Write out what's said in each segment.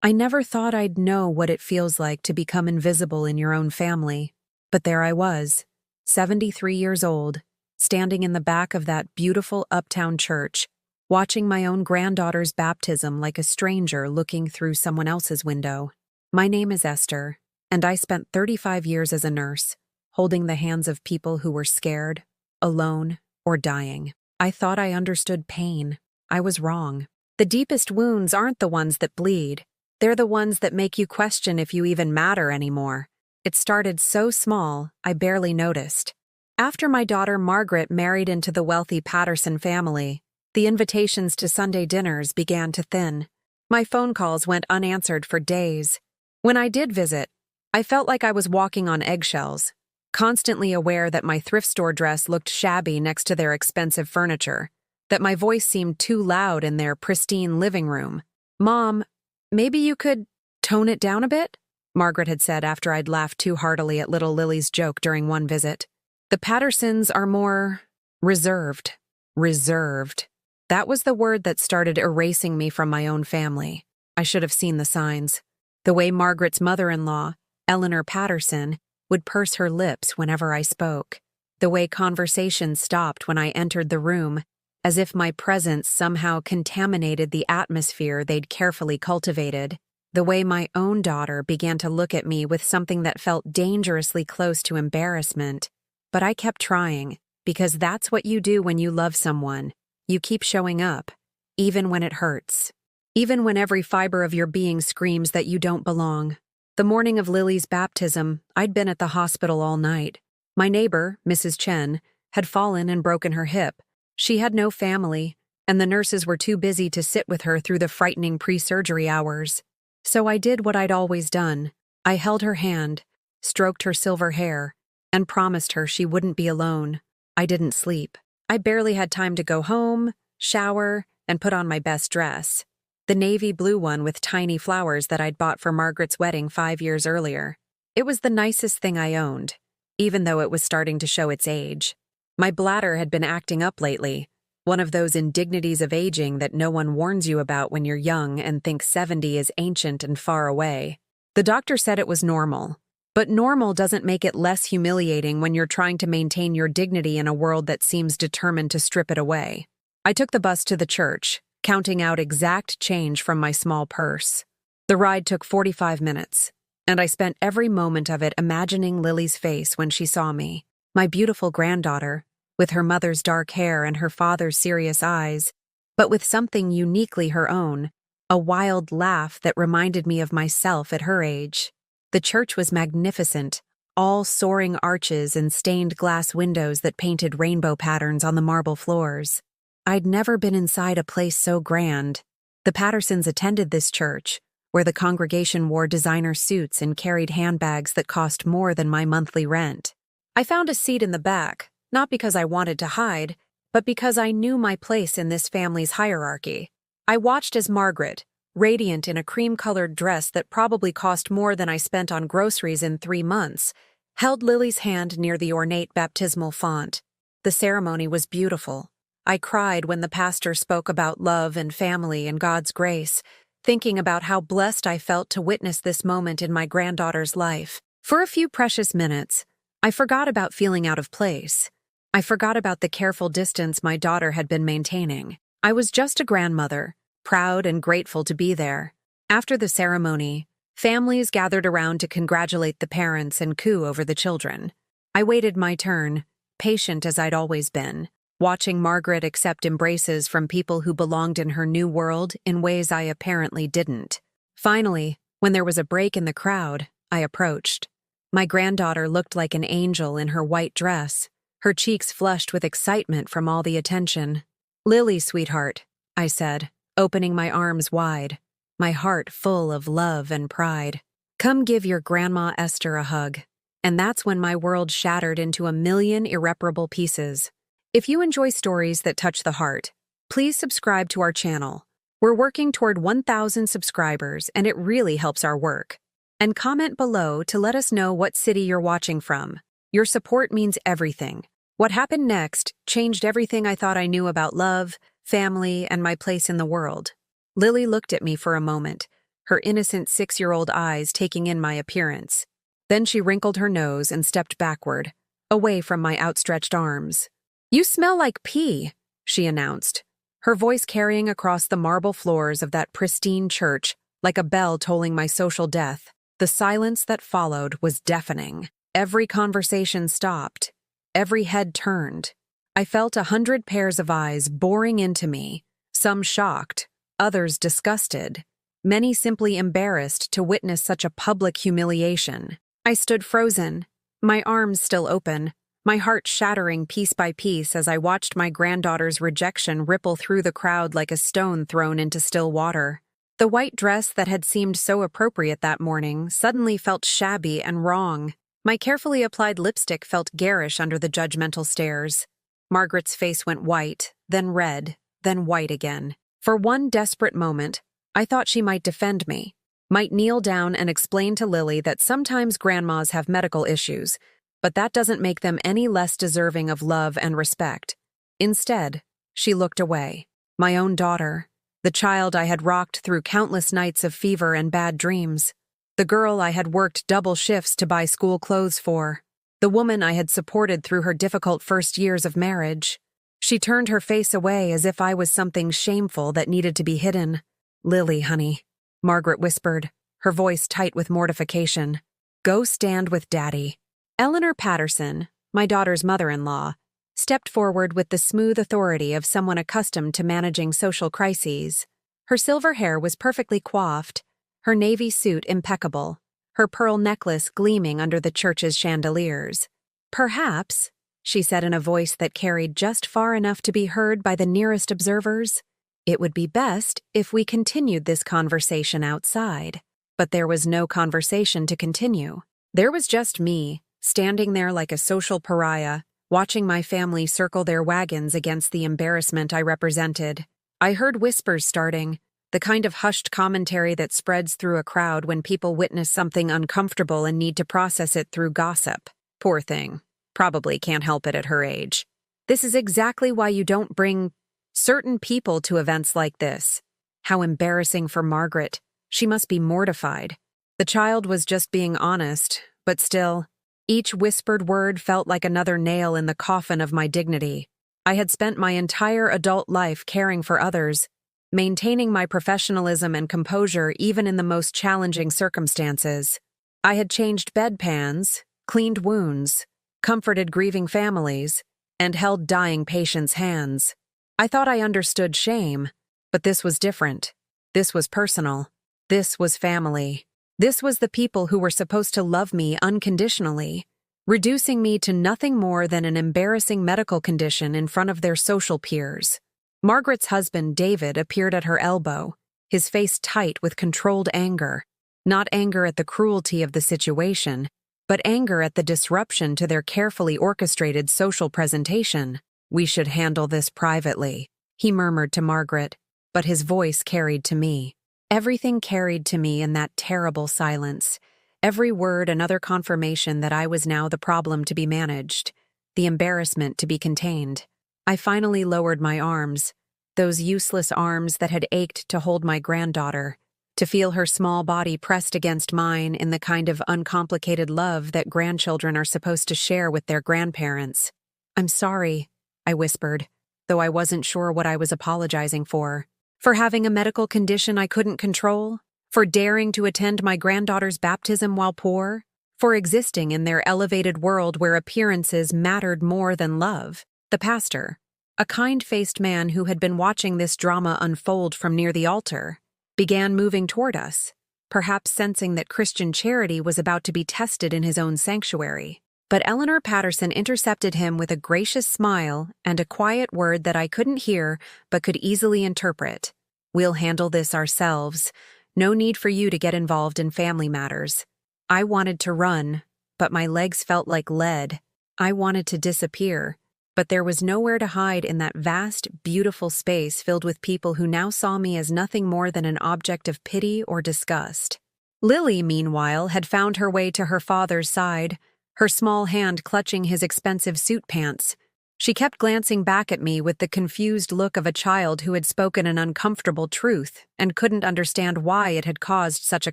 I never thought I'd know what it feels like to become invisible in your own family. But there I was, 73 years old, standing in the back of that beautiful uptown church, watching my own granddaughter's baptism like a stranger looking through someone else's window. My name is Esther, and I spent 35 years as a nurse, holding the hands of people who were scared, alone, or dying. I thought I understood pain. I was wrong. The deepest wounds aren't the ones that bleed. They're the ones that make you question if you even matter anymore. It started so small, I barely noticed. After my daughter Margaret married into the wealthy Patterson family, the invitations to Sunday dinners began to thin. My phone calls went unanswered for days. When I did visit, I felt like I was walking on eggshells, constantly aware that my thrift store dress looked shabby next to their expensive furniture, that my voice seemed too loud in their pristine living room. "Mom, maybe you could tone it down a bit?" Margaret had said after I'd laughed too heartily at little Lily's joke during one visit. "The Pattersons are more reserved." Reserved. That was the word that started erasing me from my own family. I should have seen the signs. The way Margaret's mother-in-law, Eleanor Patterson, would purse her lips whenever I spoke. The way conversation stopped when I entered the room, as if my presence somehow contaminated the atmosphere they'd carefully cultivated. The way my own daughter began to look at me with something that felt dangerously close to embarrassment. But I kept trying, because that's what you do when you love someone. You keep showing up, even when it hurts. Even when every fiber of your being screams that you don't belong. The morning of Lily's baptism, I'd been at the hospital all night. My neighbor, Mrs. Chen, had fallen and broken her hip. She had no family, and the nurses were too busy to sit with her through the frightening pre-surgery hours. So I did what I'd always done. I held her hand, stroked her silver hair, and promised her she wouldn't be alone. I didn't sleep. I barely had time to go home, shower, and put on my best dress. The navy blue one with tiny flowers that I'd bought for Margaret's wedding 5 years earlier. It was the nicest thing I owned, even though it was starting to show its age. My bladder had been acting up lately, one of those indignities of aging that no one warns you about when you're young and thinks 70 is ancient and far away. The doctor said it was normal, but normal doesn't make it less humiliating when you're trying to maintain your dignity in a world that seems determined to strip it away. I took the bus to the church, counting out exact change from my small purse. The ride took 45 minutes, and I spent every moment of it imagining Lily's face when she saw me, my beautiful granddaughter, with her mother's dark hair and her father's serious eyes, but with something uniquely her own, a wild laugh that reminded me of myself at her age. The church was magnificent, all soaring arches and stained glass windows that painted rainbow patterns on the marble floors. I'd never been inside a place so grand. The Pattersons attended this church, where the congregation wore designer suits and carried handbags that cost more than my monthly rent. I found a seat in the back, not because I wanted to hide, but because I knew my place in this family's hierarchy. I watched as Margaret, radiant in a cream-colored dress that probably cost more than I spent on groceries in 3 months, held Lily's hand near the ornate baptismal font. The ceremony was beautiful. I cried when the pastor spoke about love and family and God's grace, thinking about how blessed I felt to witness this moment in my granddaughter's life. For a few precious minutes, I forgot about feeling out of place. I forgot about the careful distance my daughter had been maintaining. I was just a grandmother, proud and grateful to be there. After the ceremony, families gathered around to congratulate the parents and coo over the children. I waited my turn, patient as I'd always been, watching Margaret accept embraces from people who belonged in her new world in ways I apparently didn't. Finally, when there was a break in the crowd, I approached. My granddaughter looked like an angel in her white dress, her cheeks flushed with excitement from all the attention. "Lily, sweetheart," I said, opening my arms wide, my heart full of love and pride. "Come give your Grandma Esther a hug." And that's when my world shattered into a million irreparable pieces. If you enjoy stories that touch the heart, please subscribe to our channel. We're working toward 1,000 subscribers, and it really helps our work. And comment below to let us know what city you're watching from. Your support means everything. What happened next changed everything I thought I knew about love, family, and my place in the world. Lily looked at me for a moment, her innocent 6-year-old eyes taking in my appearance. Then she wrinkled her nose and stepped backward, away from my outstretched arms. "You smell like pee," she announced, her voice carrying across the marble floors of that pristine church like a bell tolling my social death. The silence that followed was deafening. Every conversation stopped. Every head turned. I felt 100 pairs of eyes boring into me, some shocked, others disgusted, many simply embarrassed to witness such a public humiliation. I stood frozen, my arms still open, my heart shattering piece by piece as I watched my granddaughter's rejection ripple through the crowd like a stone thrown into still water. The white dress that had seemed so appropriate that morning suddenly felt shabby and wrong. My carefully applied lipstick felt garish under the judgmental stares. Margaret's face went white, then red, then white again. For one desperate moment, I thought she might defend me, might kneel down and explain to Lily that sometimes grandmas have medical issues, but that doesn't make them any less deserving of love and respect. Instead, she looked away. My own daughter, the child I had rocked through countless nights of fever and bad dreams, the girl I had worked double shifts to buy school clothes for, the woman I had supported through her difficult first years of marriage. She turned her face away as if I was something shameful that needed to be hidden. "Lily, honey," Margaret whispered, her voice tight with mortification. "Go stand with Daddy." Eleanor Patterson, my daughter's mother-in-law, stepped forward with the smooth authority of someone accustomed to managing social crises. Her silver hair was perfectly coiffed, her navy suit impeccable, her pearl necklace gleaming under the church's chandeliers. "Perhaps," she said in a voice that carried just far enough to be heard by the nearest observers, "it would be best if we continued this conversation outside." But there was no conversation to continue. There was just me, standing there like a social pariah, watching my family circle their wagons against the embarrassment I represented. I heard whispers starting, the kind of hushed commentary that spreads through a crowd when people witness something uncomfortable and need to process it through gossip. Poor thing. Probably can't help it at her age. This is exactly why you don't bring certain people to events like this. How embarrassing for Margaret. She must be mortified. The child was just being honest, but still, each whispered word felt like another nail in the coffin of my dignity. I had spent my entire adult life caring for others, maintaining my professionalism and composure even in the most challenging circumstances. I had changed bedpans, cleaned wounds, comforted grieving families, and held dying patients' hands. I thought I understood shame, but this was different. This was personal. This was family. This was the people who were supposed to love me unconditionally, reducing me to nothing more than an embarrassing medical condition in front of their social peers. Margaret's husband, David, appeared at her elbow, his face tight with controlled anger. Not anger at the cruelty of the situation, but anger at the disruption to their carefully orchestrated social presentation. "We should handle this privately," he murmured to Margaret, but his voice carried to me. Everything carried to me in that terrible silence. Every word another confirmation that I was now the problem to be managed, the embarrassment to be contained. I finally lowered my arms, those useless arms that had ached to hold my granddaughter, to feel her small body pressed against mine in the kind of uncomplicated love that grandchildren are supposed to share with their grandparents. "I'm sorry," I whispered, though I wasn't sure what I was apologizing for. For having a medical condition I couldn't control? For daring to attend my granddaughter's baptism while poor? For existing in their elevated world where appearances mattered more than love? The pastor, a kind-faced man who had been watching this drama unfold from near the altar, began moving toward us, perhaps sensing that Christian charity was about to be tested in his own sanctuary. But Eleanor Patterson intercepted him with a gracious smile and a quiet word that I couldn't hear but could easily interpret. "We'll handle this ourselves. No need for you to get involved in family matters." I wanted to run, but my legs felt like lead. I wanted to disappear, but there was nowhere to hide in that vast, beautiful space filled with people who now saw me as nothing more than an object of pity or disgust. Lily, meanwhile, had found her way to her father's side, her small hand clutching his expensive suit pants. She kept glancing back at me with the confused look of a child who had spoken an uncomfortable truth and couldn't understand why it had caused such a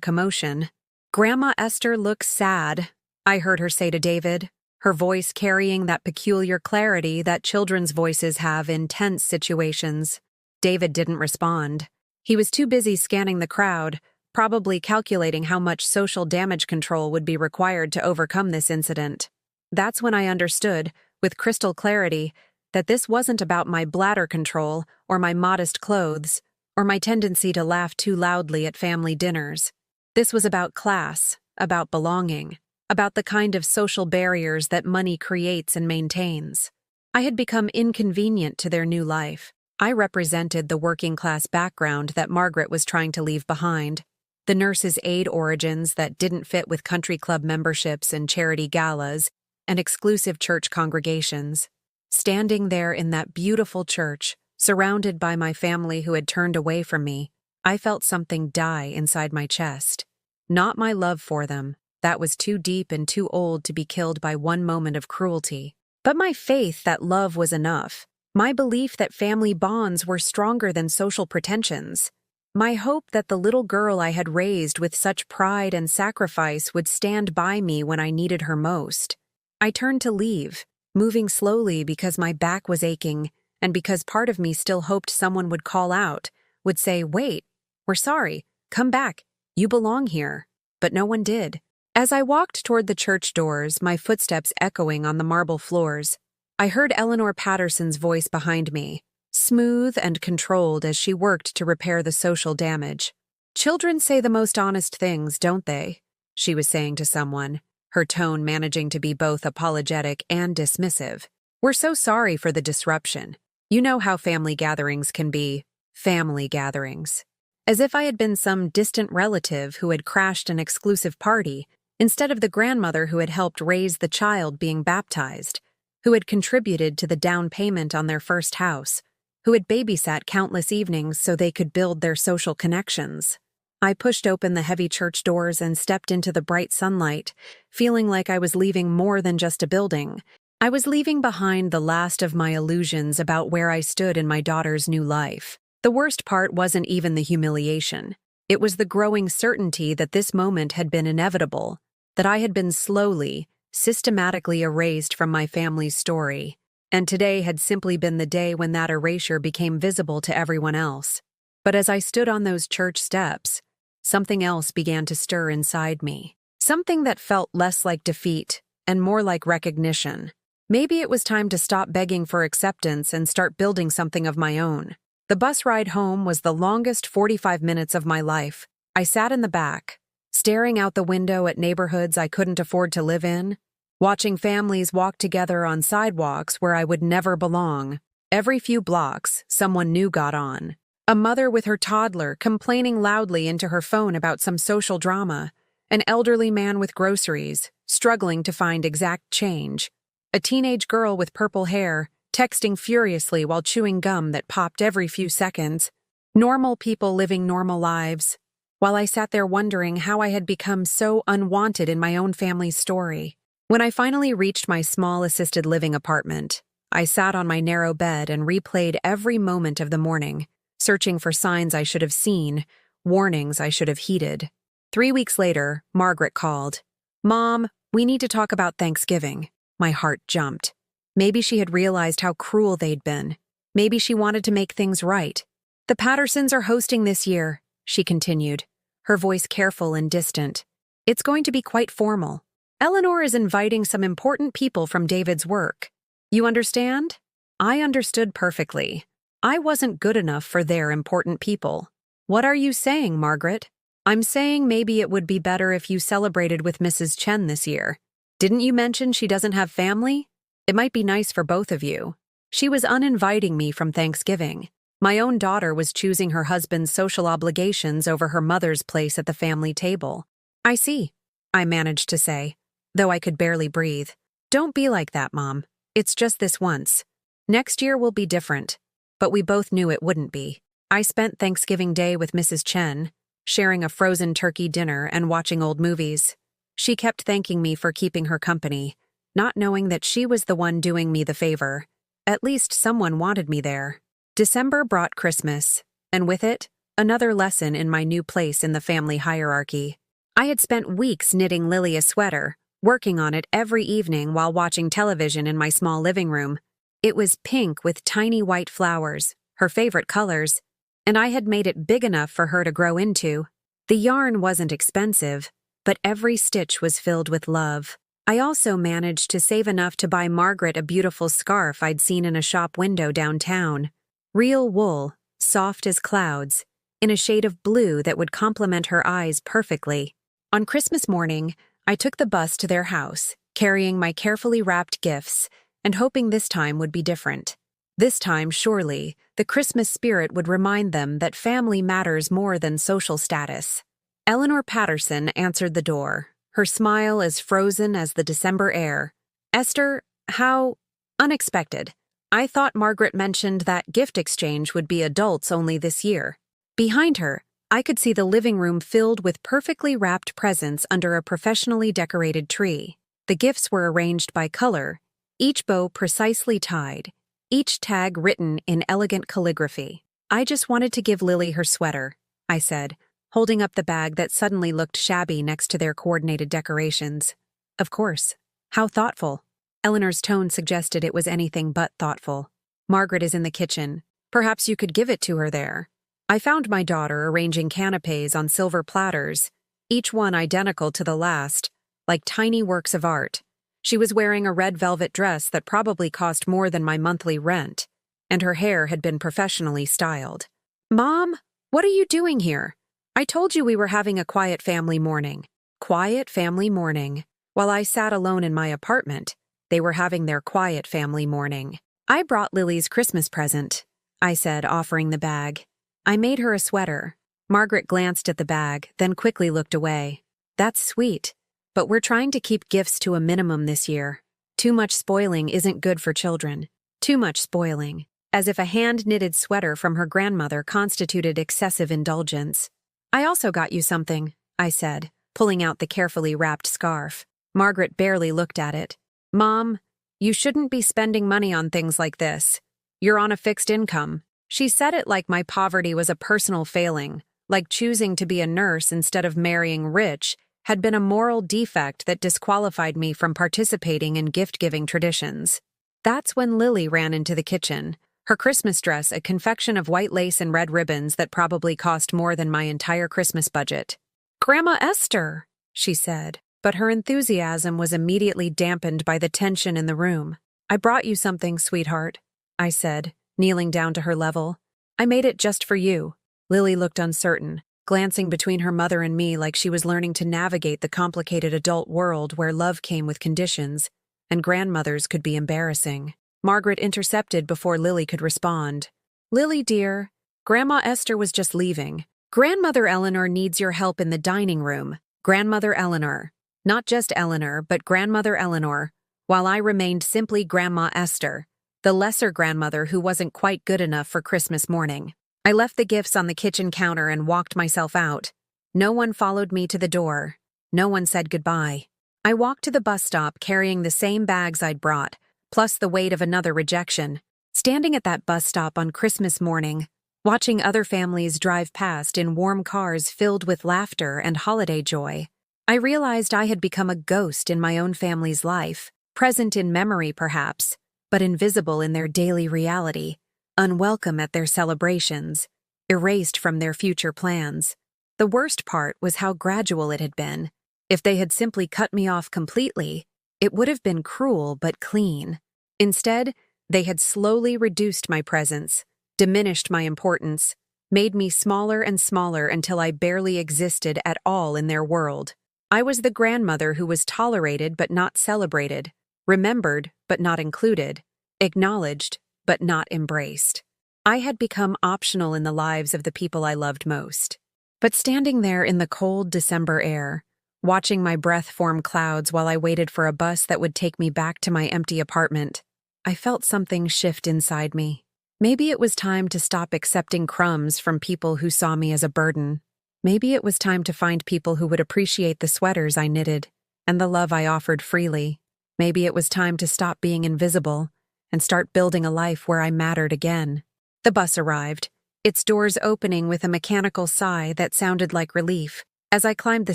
commotion. "Grandma Esther looks sad," I heard her say to David, her voice carrying that peculiar clarity that children's voices have in tense situations. David didn't respond. He was too busy scanning the crowd, probably calculating how much social damage control would be required to overcome this incident. That's when I understood, with crystal clarity, that this wasn't about my bladder control or my modest clothes or my tendency to laugh too loudly at family dinners. This was about class, about belonging, about the kind of social barriers that money creates and maintains. I had become inconvenient to their new life. I represented the working-class background that Margaret was trying to leave behind, the nurse's aide origins that didn't fit with country club memberships and charity galas and exclusive church congregations. Standing there in that beautiful church, surrounded by my family who had turned away from me, I felt something die inside my chest. Not my love for them, that was too deep and too old to be killed by one moment of cruelty, but my faith that love was enough, my belief that family bonds were stronger than social pretensions, my hope that the little girl I had raised with such pride and sacrifice would stand by me when I needed her most. I turned to leave, moving slowly because my back was aching and because part of me still hoped someone would call out, would say, "Wait, we're sorry, come back, you belong here." But no one did. As I walked toward the church doors, my footsteps echoing on the marble floors, I heard Eleanor Patterson's voice behind me, smooth and controlled as she worked to repair the social damage. "Children say the most honest things, don't they?" she was saying to someone, her tone managing to be both apologetic and dismissive. "We're so sorry for the disruption. You know how family gatherings can be. Family gatherings." As if I had been some distant relative who had crashed an exclusive party, instead of the grandmother who had helped raise the child being baptized, who had contributed to the down payment on their first house, who had babysat countless evenings so they could build their social connections. I pushed open the heavy church doors and stepped into the bright sunlight, feeling like I was leaving more than just a building. I was leaving behind the last of my illusions about where I stood in my daughter's new life. The worst part wasn't even the humiliation. It was the growing certainty that this moment had been inevitable, that I had been slowly, systematically erased from my family's story, and today had simply been the day when that erasure became visible to everyone else. But as I stood on those church steps, something else began to stir inside me. Something that felt less like defeat and more like recognition. Maybe it was time to stop begging for acceptance and start building something of my own. The bus ride home was the longest 45 minutes of my life. I sat in the back, staring out the window at neighborhoods I couldn't afford to live in, watching families walk together on sidewalks where I would never belong. Every few blocks, someone new got on. A mother with her toddler complaining loudly into her phone about some social drama. An elderly man with groceries, struggling to find exact change. A teenage girl with purple hair, texting furiously while chewing gum that popped every few seconds. Normal people living normal lives. While I sat there wondering how I had become so unwanted in my own family's story. When I finally reached my small assisted living apartment, I sat on my narrow bed and replayed every moment of the morning, searching for signs I should have seen, warnings I should have heeded. 3 weeks later, Margaret called. "Mom, we need to talk about Thanksgiving." My heart jumped. Maybe she had realized how cruel they'd been. Maybe she wanted to make things right. "The Pattersons are hosting this year," she continued, her voice careful and distant. "It's going to be quite formal. Eleanor is inviting some important people from David's work. You understand?" I understood perfectly. I wasn't good enough for their important people. "What are you saying, Margaret?" "I'm saying maybe it would be better if you celebrated with Mrs. Chen this year. Didn't you mention she doesn't have family? It might be nice for both of you." She was uninviting me from Thanksgiving. My own daughter was choosing her husband's social obligations over her mother's place at the family table. "I see," I managed to say, though I could barely breathe. "Don't be like that, Mom. It's just this once. Next year will be different." But we both knew it wouldn't be. I spent Thanksgiving Day with Mrs. Chen, sharing a frozen turkey dinner and watching old movies. She kept thanking me for keeping her company, not knowing that she was the one doing me the favor. At least someone wanted me there. December brought Christmas, and with it, another lesson in my new place in the family hierarchy. I had spent weeks knitting Lily a sweater, working on it every evening while watching television in my small living room. It was pink with tiny white flowers, her favorite colors, and I had made it big enough for her to grow into. The yarn wasn't expensive, but every stitch was filled with love. I also managed to save enough to buy Margaret a beautiful scarf I'd seen in a shop window downtown. Real wool, soft as clouds, in a shade of blue that would complement her eyes perfectly. On Christmas morning, I took the bus to their house, carrying my carefully wrapped gifts, and hoping this time would be different. This time, surely, the Christmas spirit would remind them that family matters more than social status. Eleanor Patterson answered the door, her smile as frozen as the December air. "Esther, how unexpected. I thought Margaret mentioned that gift exchange would be adults only this year." Behind her, I could see the living room filled with perfectly wrapped presents under a professionally decorated tree. The gifts were arranged by color, each bow precisely tied, each tag written in elegant calligraphy. "I just wanted to give Lily her sweater," I said, holding up the bag that suddenly looked shabby next to their coordinated decorations. "Of course. How thoughtful." Eleanor's tone suggested it was anything but thoughtful. "Margaret is in the kitchen. Perhaps you could give it to her there." I found my daughter arranging canapes on silver platters, each one identical to the last, like tiny works of art. She was wearing a red velvet dress that probably cost more than my monthly rent, and her hair had been professionally styled. "Mom, what are you doing here? I told you we were having a quiet family morning." Quiet family morning. While I sat alone in my apartment, they were having their quiet family morning. "I brought Lily's Christmas present," I said, offering the bag. "I made her a sweater." Margaret glanced at the bag, then quickly looked away. "That's sweet, but we're trying to keep gifts to a minimum this year. Too much spoiling isn't good for children. Too much spoiling. As if a hand-knitted sweater from her grandmother constituted excessive indulgence. "I also got you something," I said, pulling out the carefully wrapped scarf. Margaret barely looked at it. "Mom, you shouldn't be spending money on things like this. You're on a fixed income." She said it like my poverty was a personal failing, like choosing to be a nurse instead of marrying rich had been a moral defect that disqualified me from participating in gift-giving traditions. That's when Lily ran into the kitchen, her Christmas dress a confection of white lace and red ribbons that probably cost more than my entire Christmas budget. "Grandma Esther," she said, but her enthusiasm was immediately dampened by the tension in the room. "I brought you something, sweetheart," I said, kneeling down to her level. "I made it just for you." Lily looked uncertain, glancing between her mother and me like she was learning to navigate the complicated adult world where love came with conditions, and grandmothers could be embarrassing. Margaret intercepted before Lily could respond. "Lily, dear, Grandma Esther was just leaving. Grandmother Eleanor needs your help in the dining room. Grandmother Eleanor. Not just Eleanor, but Grandmother Eleanor, while I remained simply Grandma Esther, the lesser grandmother who wasn't quite good enough for Christmas morning." I left the gifts on the kitchen counter and walked myself out. No one followed me to the door. No one said goodbye. I walked to the bus stop carrying the same bags I'd brought, plus the weight of another rejection. Standing at that bus stop on Christmas morning, watching other families drive past in warm cars filled with laughter and holiday joy, I realized I had become a ghost in my own family's life, present in memory perhaps, but invisible in their daily reality, unwelcome at their celebrations, erased from their future plans. The worst part was how gradual it had been. If they had simply cut me off completely, it would have been cruel but clean. Instead, they had slowly reduced my presence, diminished my importance, made me smaller and smaller until I barely existed at all in their world. I was the grandmother who was tolerated but not celebrated, remembered but not included, acknowledged but not embraced. I had become optional in the lives of the people I loved most. But standing there in the cold December air, watching my breath form clouds while I waited for a bus that would take me back to my empty apartment, I felt something shift inside me. Maybe it was time to stop accepting crumbs from people who saw me as a burden. Maybe it was time to find people who would appreciate the sweaters I knitted and the love I offered freely. Maybe it was time to stop being invisible and start building a life where I mattered again. The bus arrived, its doors opening with a mechanical sigh that sounded like relief. As I climbed the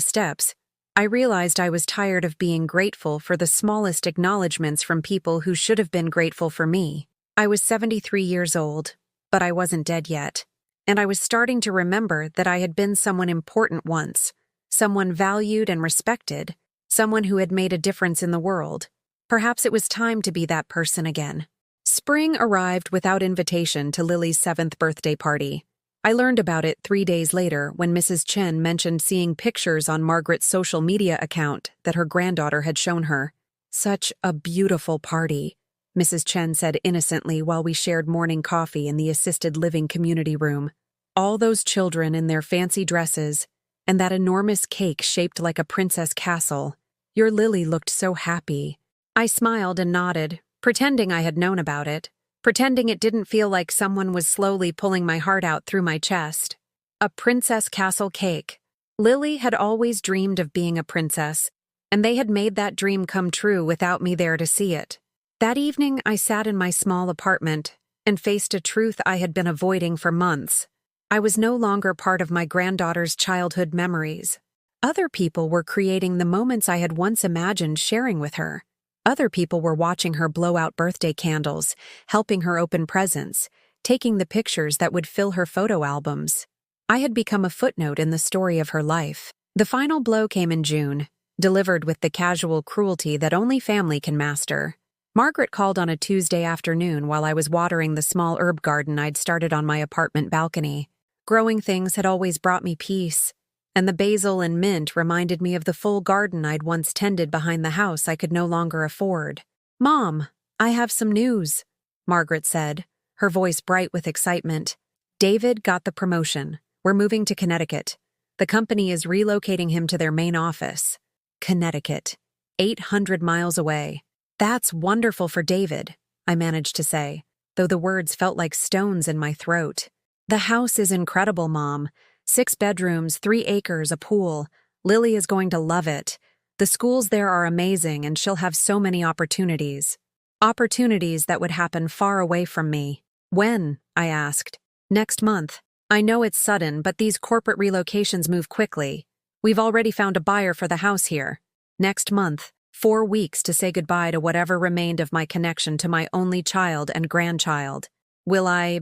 steps, I realized I was tired of being grateful for the smallest acknowledgments from people who should have been grateful for me. I was 73 years old, but I wasn't dead yet, and I was starting to remember that I had been someone important once, someone valued and respected, someone who had made a difference in the world. Perhaps it was time to be that person again. Spring arrived without invitation to Lily's 7th birthday party. I learned about it 3 days later when Mrs. Chen mentioned seeing pictures on Margaret's social media account that her granddaughter had shown her. "Such a beautiful party," Mrs. Chen said innocently while we shared morning coffee in the assisted living community room. "All those children in their fancy dresses, and that enormous cake shaped like a princess castle. Your Lily looked so happy." I smiled and nodded, pretending I had known about it, pretending it didn't feel like someone was slowly pulling my heart out through my chest. A princess castle cake. Lily had always dreamed of being a princess, and they had made that dream come true without me there to see it. That evening, I sat in my small apartment and faced a truth I had been avoiding for months. I was no longer part of my granddaughter's childhood memories. Other people were creating the moments I had once imagined sharing with her. Other people were watching her blow out birthday candles, helping her open presents, taking the pictures that would fill her photo albums. I had become a footnote in the story of her life. The final blow came in June, delivered with the casual cruelty that only family can master. Margaret called on a Tuesday afternoon while I was watering the small herb garden I'd started on my apartment balcony. Growing things had always brought me peace, and the basil and mint reminded me of the full garden I'd once tended behind the house I could no longer afford. "Mom, I have some news," Margaret said, her voice bright with excitement. "David got the promotion. We're moving to Connecticut. The company is relocating him to their main office." Connecticut, 800 miles away. "That's wonderful for David," I managed to say, though the words felt like stones in my throat. "The house is incredible, Mom. 6 bedrooms, 3 acres, a pool. Lily is going to love it. The schools there are amazing, and she'll have so many opportunities. Opportunities that would happen far away from me." "When?" I asked. "Next month. I know it's sudden, but these corporate relocations move quickly. We've already found a buyer for the house here. Next month. 4 weeks to say goodbye to whatever remained of my connection to my only child and grandchild. Will I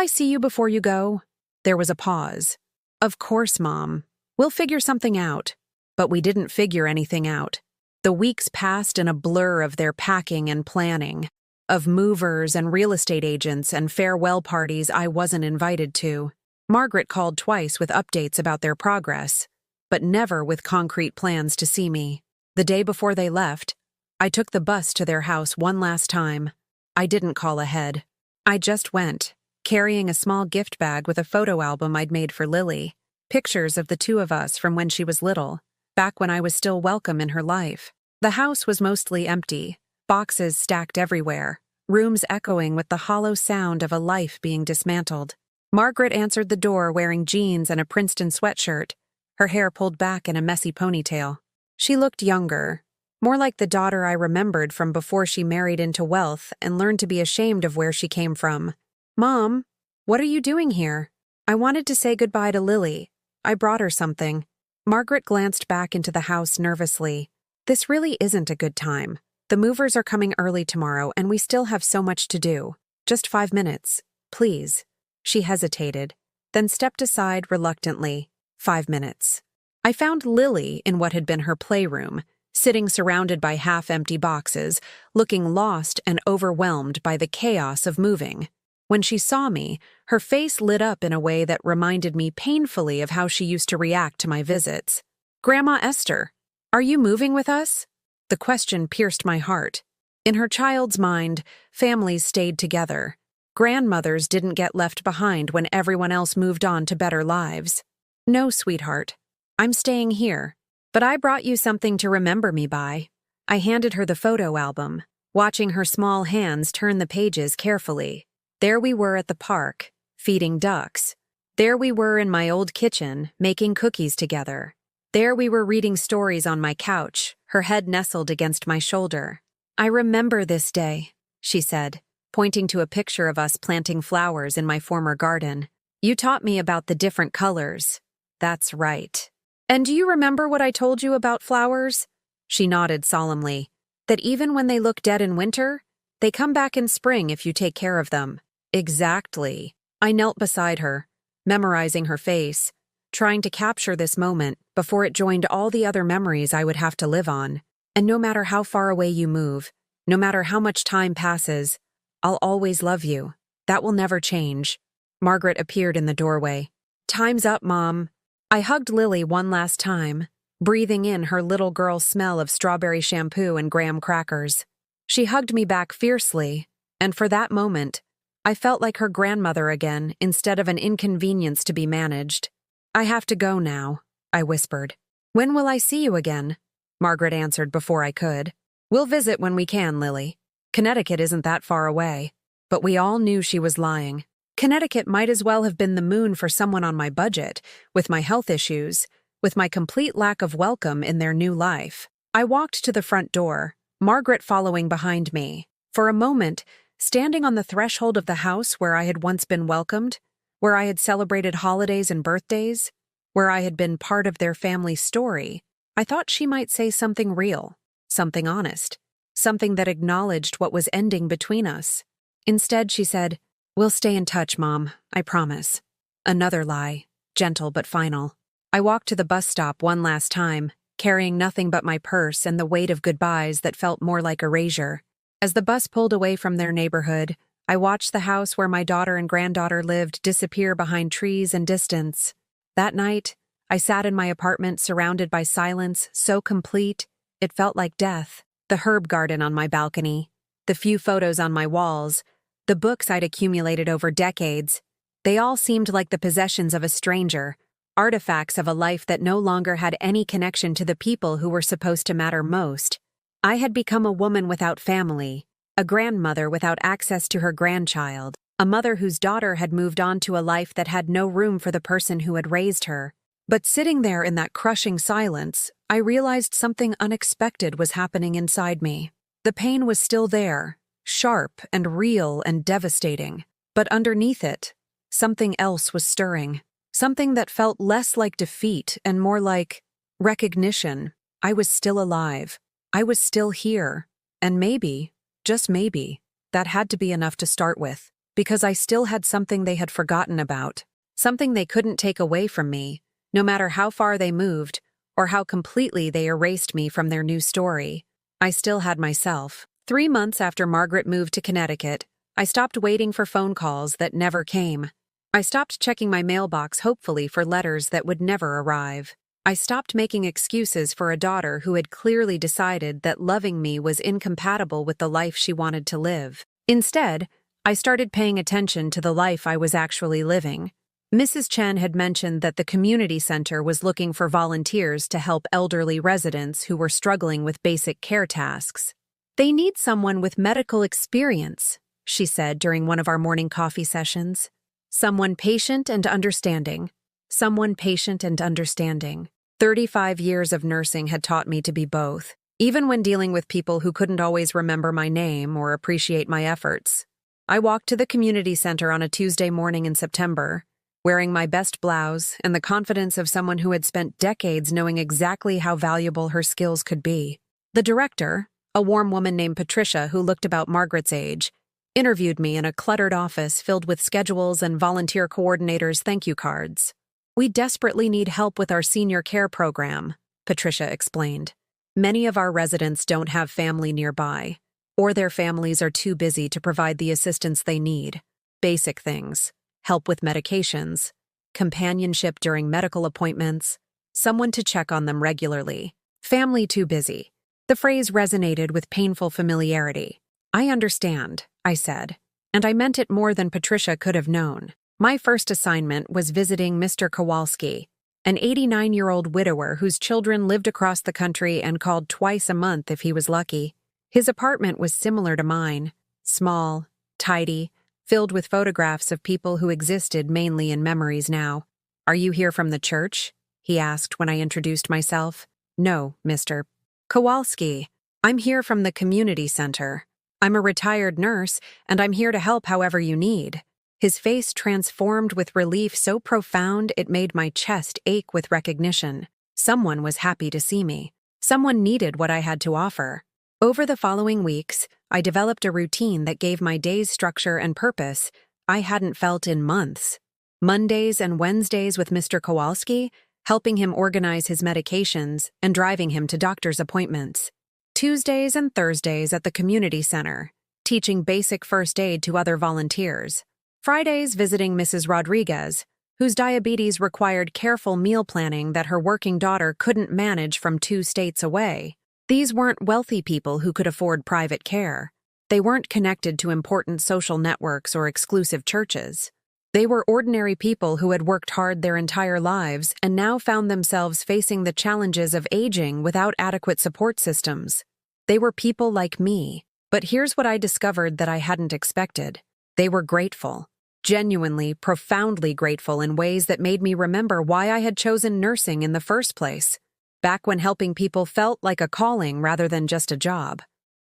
see you before you go?" There was a pause. "Of course, Mom. We'll figure something out." But we didn't figure anything out. The weeks passed in a blur of their packing and planning, of movers and real estate agents and farewell parties I wasn't invited to. Margaret called twice with updates about their progress, but never with concrete plans to see me. The day before they left, I took the bus to their house one last time. I didn't call ahead. I just went, carrying a small gift bag with a photo album I'd made for Lily, pictures of the two of us from when she was little, back when I was still welcome in her life. The house was mostly empty, boxes stacked everywhere, rooms echoing with the hollow sound of a life being dismantled. Margaret answered the door wearing jeans and a Princeton sweatshirt, her hair pulled back in a messy ponytail. She looked younger, more like the daughter I remembered from before she married into wealth and learned to be ashamed of where she came from. "Mom, what are you doing here?" "I wanted to say goodbye to Lily. I brought her something." Margaret glanced back into the house nervously. "This really isn't a good time. The movers are coming early tomorrow, and we still have so much to do. Just 5 minutes, please." She hesitated, then stepped aside reluctantly. 5 minutes. I found Lily in what had been her playroom, sitting surrounded by half-empty boxes, looking lost and overwhelmed by the chaos of moving. When she saw me, her face lit up in a way that reminded me painfully of how she used to react to my visits. "Grandma Esther, are you moving with us?" The question pierced my heart. In her child's mind, families stayed together. Grandmothers didn't get left behind when everyone else moved on to better lives. "No, sweetheart. I'm staying here. But I brought you something to remember me by." I handed her the photo album, watching her small hands turn the pages carefully. There we were at the park, feeding ducks. There we were in my old kitchen, making cookies together. There we were reading stories on my couch, her head nestled against my shoulder. I remember this day. she said, pointing to a picture of us planting flowers in my former garden. You taught me about the different colors. That's right. And do you remember what I told you about flowers? She nodded solemnly. That even when they look dead in winter, they come back in spring if you take care of them. Exactly. I knelt beside her, memorizing her face, trying to capture this moment before it joined all the other memories I would have to live on. And no matter how far away you move, no matter how much time passes, I'll always love you. That will never change. Margaret appeared in the doorway. Time's up, Mom. I hugged Lily one last time, breathing in her little girl smell of strawberry shampoo and graham crackers. She hugged me back fiercely, and for that moment, I felt like her grandmother again instead of an inconvenience to be managed. I have to go now, I whispered. When will I see you again? Margaret answered before I could. We'll visit when we can, Lily. Connecticut isn't that far away. But we all knew she was lying. Connecticut might as well have been the moon for someone on my budget, with my health issues, with my complete lack of welcome in their new life. I walked to the front door, Margaret following behind me. For a moment, standing on the threshold of the house where I had once been welcomed, where I had celebrated holidays and birthdays, where I had been part of their family story, I thought she might say something real, something honest, something that acknowledged what was ending between us. Instead, she said, We'll stay in touch, Mom, I promise. Another lie, gentle but final. I walked to the bus stop one last time, carrying nothing but my purse and the weight of goodbyes that felt more like erasure. As the bus pulled away from their neighborhood, I watched the house where my daughter and granddaughter lived disappear behind trees and distance. That night, I sat in my apartment surrounded by silence so complete, it felt like death. The herb garden on my balcony, the few photos on my walls, the books I'd accumulated over decades, they all seemed like the possessions of a stranger, artifacts of a life that no longer had any connection to the people who were supposed to matter most. I had become a woman without family, a grandmother without access to her grandchild, a mother whose daughter had moved on to a life that had no room for the person who had raised her. But sitting there in that crushing silence, I realized something unexpected was happening inside me. The pain was still there, sharp and real and devastating, but underneath it, something else was stirring. Something that felt less like defeat and more like recognition. I was still alive. I was still here. And maybe, just maybe, that had to be enough to start with, because I still had something they had forgotten about, something they couldn't take away from me, no matter how far they moved or how completely they erased me from their new story. I still had myself. 3 months after Margaret moved to Connecticut, I stopped waiting for phone calls that never came. I stopped checking my mailbox hopefully for letters that would never arrive. I stopped making excuses for a daughter who had clearly decided that loving me was incompatible with the life she wanted to live. Instead, I started paying attention to the life I was actually living. Mrs. Chen had mentioned that the community center was looking for volunteers to help elderly residents who were struggling with basic care tasks. They need someone with medical experience, she said during one of our morning coffee sessions. Someone patient and understanding. Someone patient and understanding. 35 years of nursing had taught me to be both, even when dealing with people who couldn't always remember my name or appreciate my efforts. I walked to the community center on a Tuesday morning in September, wearing my best blouse and the confidence of someone who had spent decades knowing exactly how valuable her skills could be. The director, a warm woman named Patricia who looked about Margaret's age, interviewed me in a cluttered office filled with schedules and volunteer coordinators' thank you cards. We desperately need help with our senior care program, Patricia explained. Many of our residents don't have family nearby, or their families are too busy to provide the assistance they need. Basic things, help with medications, companionship during medical appointments, someone to check on them regularly. Family too busy. The phrase resonated with painful familiarity. I understand, I said, and I meant it more than Patricia could have known. My first assignment was visiting Mr. Kowalski, an 89-year-old widower whose children lived across the country and called twice a month if he was lucky. His apartment was similar to mine, small, tidy, filled with photographs of people who existed mainly in memories now. Are you here from the church? He asked when I introduced myself. No, Mr. Kowalski. I'm here from the community center. I'm a retired nurse, and I'm here to help however you need." His face transformed with relief so profound it made my chest ache with recognition. Someone was happy to see me. Someone needed what I had to offer. Over the following weeks, I developed a routine that gave my days structure and purpose I hadn't felt in months. Mondays and Wednesdays with Mr. Kowalski, helping him organize his medications and driving him to doctor's appointments. Tuesdays and Thursdays at the community center, teaching basic first aid to other volunteers. Fridays visiting Mrs. Rodriguez, whose diabetes required careful meal planning that her working daughter couldn't manage from 2 states away. These weren't wealthy people who could afford private care. They weren't connected to important social networks or exclusive churches. They were ordinary people who had worked hard their entire lives and now found themselves facing the challenges of aging without adequate support systems. They were people like me, but here's what I discovered that I hadn't expected. They were grateful. Genuinely, profoundly grateful in ways that made me remember why I had chosen nursing in the first place, back when helping people felt like a calling rather than just a job.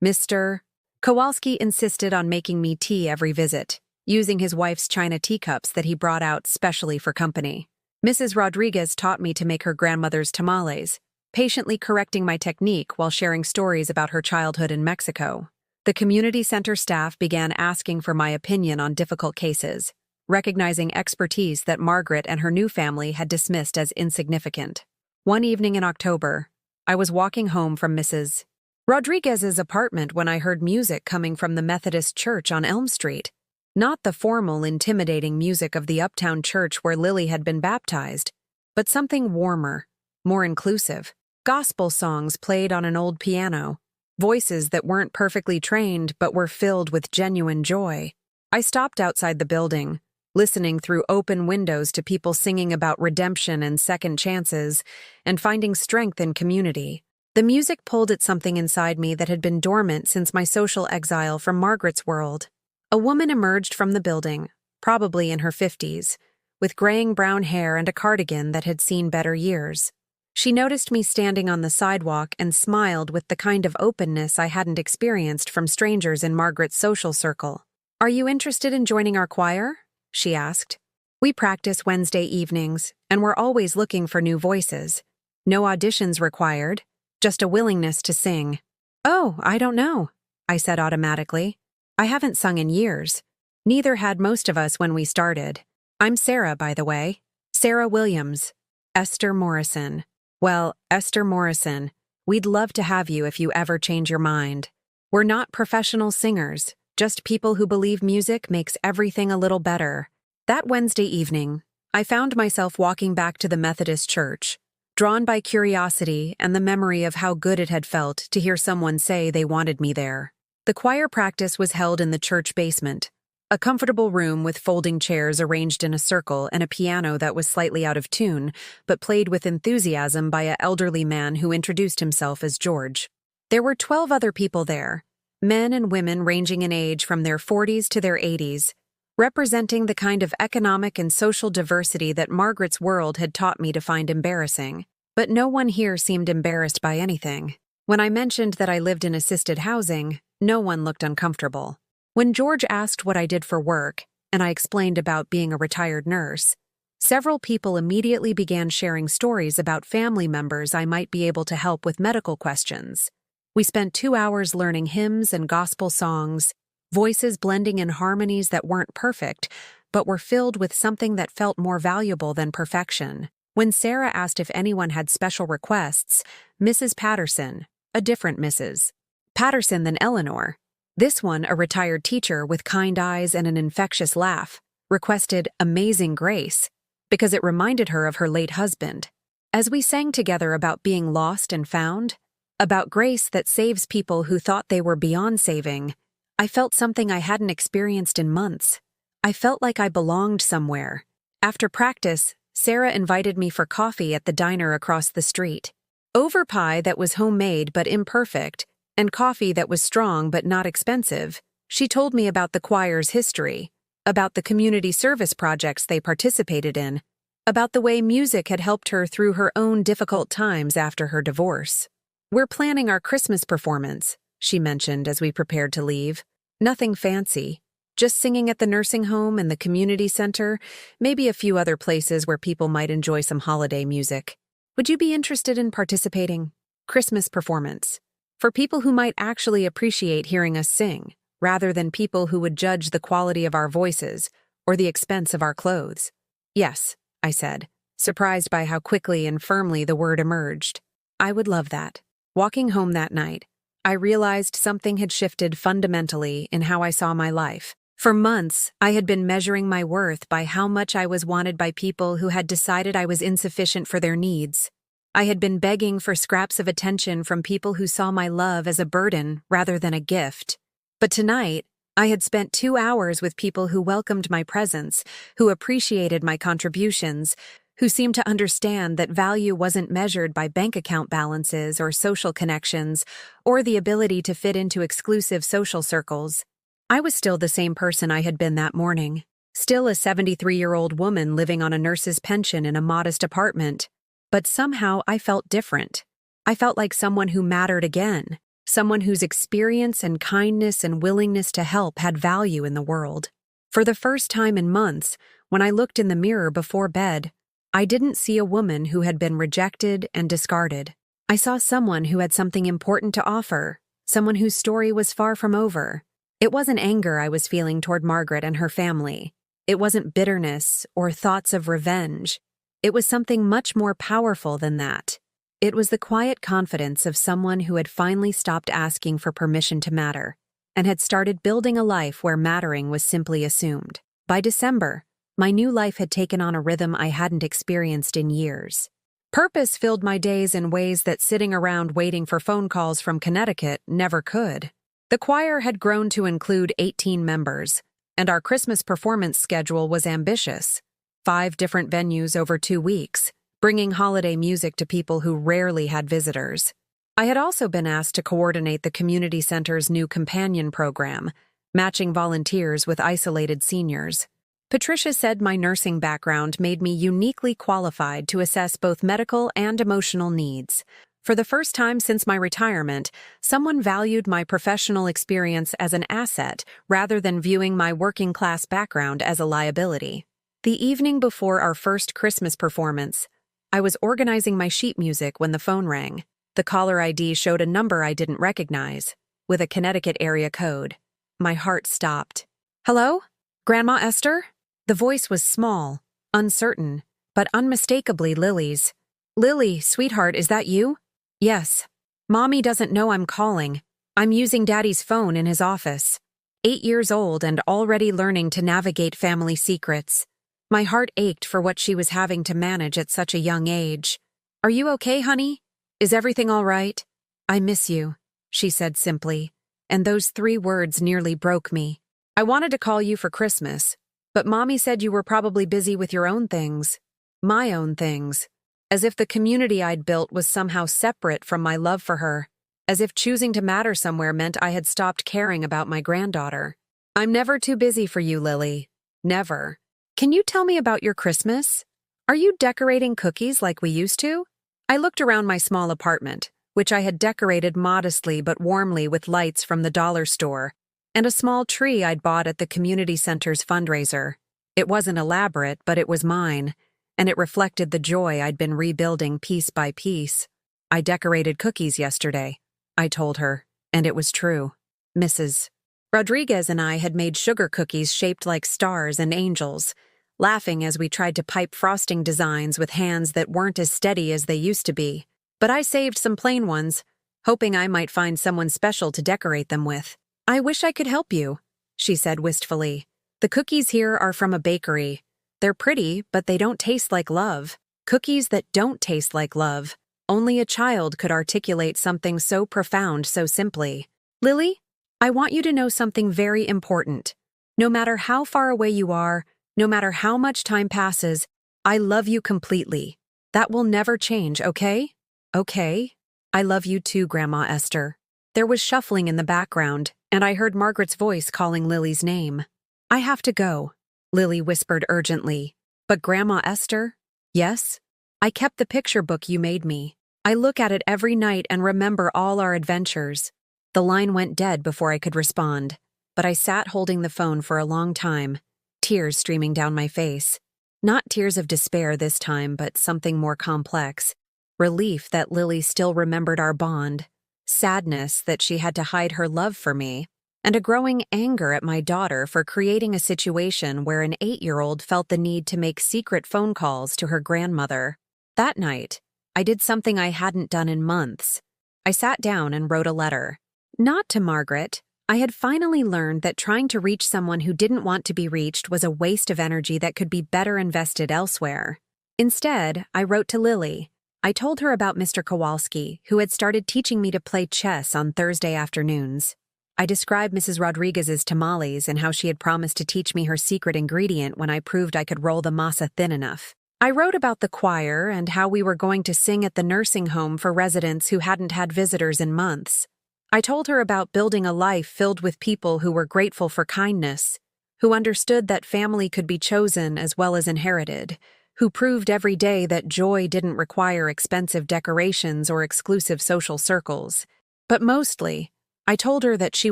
Mr. Kowalski insisted on making me tea every visit, using his wife's china teacups that he brought out specially for company. Mrs. Rodriguez taught me to make her grandmother's tamales, patiently correcting my technique while sharing stories about her childhood in Mexico. The community center staff began asking for my opinion on difficult cases, recognizing expertise that Margaret and her new family had dismissed as insignificant. One evening in October, I was walking home from Mrs. Rodriguez's apartment when I heard music coming from the Methodist Church on Elm Street. Not the formal, intimidating music of the uptown church where Lily had been baptized, but something warmer, more inclusive. Gospel songs played on an old piano. Voices that weren't perfectly trained but were filled with genuine joy. I stopped outside the building, listening through open windows to people singing about redemption and second chances, and finding strength in community. The music pulled at something inside me that had been dormant since my social exile from Margaret's world. A woman emerged from the building, probably in her 50s, with graying brown hair and a cardigan that had seen better years. She noticed me standing on the sidewalk and smiled with the kind of openness I hadn't experienced from strangers in Margaret's social circle. "Are you interested in joining our choir?" she asked. "We practice Wednesday evenings, and we're always looking for new voices. No auditions required, just a willingness to sing." "Oh, I don't know," I said automatically. I haven't sung in years. Neither had most of us when we started. "I'm Sarah, by the way. Sarah Williams. Esther Morrison." "Well, Esther Morrison, we'd love to have you if you ever change your mind. We're not professional singers, just people who believe music makes everything a little better." That Wednesday evening, I found myself walking back to the Methodist Church, drawn by curiosity and the memory of how good it had felt to hear someone say they wanted me there. The choir practice was held in the church basement, a comfortable room with folding chairs arranged in a circle and a piano that was slightly out of tune, but played with enthusiasm by an elderly man who introduced himself as George. There were 12 other people there, men and women ranging in age from their 40s to their 80s, representing the kind of economic and social diversity that Margaret's world had taught me to find embarrassing. But no one here seemed embarrassed by anything. When I mentioned that I lived in assisted housing, no one looked uncomfortable. When George asked what I did for work, and I explained about being a retired nurse, several people immediately began sharing stories about family members I might be able to help with medical questions. We spent 2 hours learning hymns and gospel songs, voices blending in harmonies that weren't perfect, but were filled with something that felt more valuable than perfection. When Sarah asked if anyone had special requests, Mrs. Patterson, a different Mrs. Patterson than Eleanor, this one a retired teacher with kind eyes and an infectious laugh, requested Amazing Grace because it reminded her of her late husband. As we sang together about being lost and found, about grace that saves people who thought they were beyond saving, I felt something I hadn't experienced in months. I felt like I belonged somewhere. After practice, Sarah invited me for coffee at the diner across the street. Over pie that was homemade but imperfect, and coffee that was strong but not expensive, she told me about the choir's history, about the community service projects they participated in, about the way music had helped her through her own difficult times after her divorce. "We're planning our Christmas performance, she mentioned as we prepared to leave. Nothing fancy. Just singing at the nursing home and the community center, maybe a few other places where people might enjoy some holiday music. Would you be interested in participating? Christmas performance. For people who might actually appreciate hearing us sing, rather than people who would judge the quality of our voices or the expense of our clothes. Yes, I said, surprised by how quickly and firmly the word emerged. I would love that. Walking home that night, I realized something had shifted fundamentally in how I saw my life. For months, I had been measuring my worth by how much I was wanted by people who had decided I was insufficient for their needs. I had been begging for scraps of attention from people who saw my love as a burden rather than a gift. But tonight, I had spent 2 hours with people who welcomed my presence, who appreciated my contributions, who seemed to understand that value wasn't measured by bank account balances or social connections, or the ability to fit into exclusive social circles. I was still the same person I had been that morning, still a 73-year-old woman living on a nurse's pension in a modest apartment. But somehow I felt different. I felt like someone who mattered again, someone whose experience and kindness and willingness to help had value in the world. For the first time in months, when I looked in the mirror before bed, I didn't see a woman who had been rejected and discarded. I saw someone who had something important to offer, someone whose story was far from over. It wasn't anger I was feeling toward Margaret and her family. It wasn't bitterness or thoughts of revenge. It was something much more powerful than that. It was the quiet confidence of someone who had finally stopped asking for permission to matter and had started building a life where mattering was simply assumed. By December, my new life had taken on a rhythm I hadn't experienced in years. Purpose filled my days in ways that sitting around waiting for phone calls from Connecticut never could. The choir had grown to include 18 members, and our Christmas performance schedule was ambitious. 5 different venues over 2 weeks, bringing holiday music to people who rarely had visitors. I had also been asked to coordinate the community center's new companion program, matching volunteers with isolated seniors. Patricia said my nursing background made me uniquely qualified to assess both medical and emotional needs. For the first time since my retirement, someone valued my professional experience as an asset rather than viewing my working-class background as a liability. The evening before our first Christmas performance, I was organizing my sheet music when the phone rang. The caller ID showed a number I didn't recognize, with a Connecticut area code. My heart stopped. "Hello? Grandma Esther?" The voice was small, uncertain, but unmistakably Lily's. "Lily, sweetheart, is that you?" "Yes. Mommy doesn't know I'm calling. I'm using Daddy's phone in his office. 8 years old and already learning to navigate family secrets." My heart ached for what she was having to manage at such a young age. "Are you okay, honey? Is everything all right?" "I miss you," she said simply, and those 3 words nearly broke me. "I wanted to call you for Christmas, but Mommy said you were probably busy with your own things." My own things. As if the community I'd built was somehow separate from my love for her. As if choosing to matter somewhere meant I had stopped caring about my granddaughter. "I'm never too busy for you, Lily. Never. Can you tell me about your Christmas? Are you decorating cookies like we used to?" I looked around my small apartment, which I had decorated modestly but warmly with lights from the dollar store, and a small tree I'd bought at the community center's fundraiser. It wasn't elaborate, but it was mine, and it reflected the joy I'd been rebuilding piece by piece. "I decorated cookies yesterday," I told her, and it was true. Mrs. Rodriguez and I had made sugar cookies shaped like stars and angels, laughing as we tried to pipe frosting designs with hands that weren't as steady as they used to be. But I saved some plain ones, hoping I might find someone special to decorate them with. "I wish I could help you," she said wistfully. "The cookies here are from a bakery. They're pretty, but they don't taste like love. Cookies that don't taste like love. Only a child could articulate something so profound so simply. Lily, I want you to know something very important. No matter how far away you are, no matter how much time passes, I love you completely. That will never change, okay?" "Okay. I love you too, Grandma Esther." There was shuffling in the background, and I heard Margaret's voice calling Lily's name. "I have to go," Lily whispered urgently. "But Grandma Esther?" "Yes? I kept the picture book you made me. I look at it every night and remember all our adventures. The line went dead before I could respond, but I sat holding the phone for a long time, tears streaming down my face. Not tears of despair this time, but something more complex. Relief that Lily still remembered our bond, sadness that she had to hide her love for me, and a growing anger at my daughter for creating a situation where an 8-year-old felt the need to make secret phone calls to her grandmother. That night, I did something I hadn't done in months. I sat down and wrote a letter. Not to Margaret. I had finally learned that trying to reach someone who didn't want to be reached was a waste of energy that could be better invested elsewhere. Instead, I wrote to Lily. I told her about Mr. Kowalski, who had started teaching me to play chess on Thursday afternoons. I described Mrs. Rodriguez's tamales and how she had promised to teach me her secret ingredient when I proved I could roll the masa thin enough. I wrote about the choir and how we were going to sing at the nursing home for residents who hadn't had visitors in months. I told her about building a life filled with people who were grateful for kindness, who understood that family could be chosen as well as inherited, who proved every day that joy didn't require expensive decorations or exclusive social circles. But mostly, I told her that she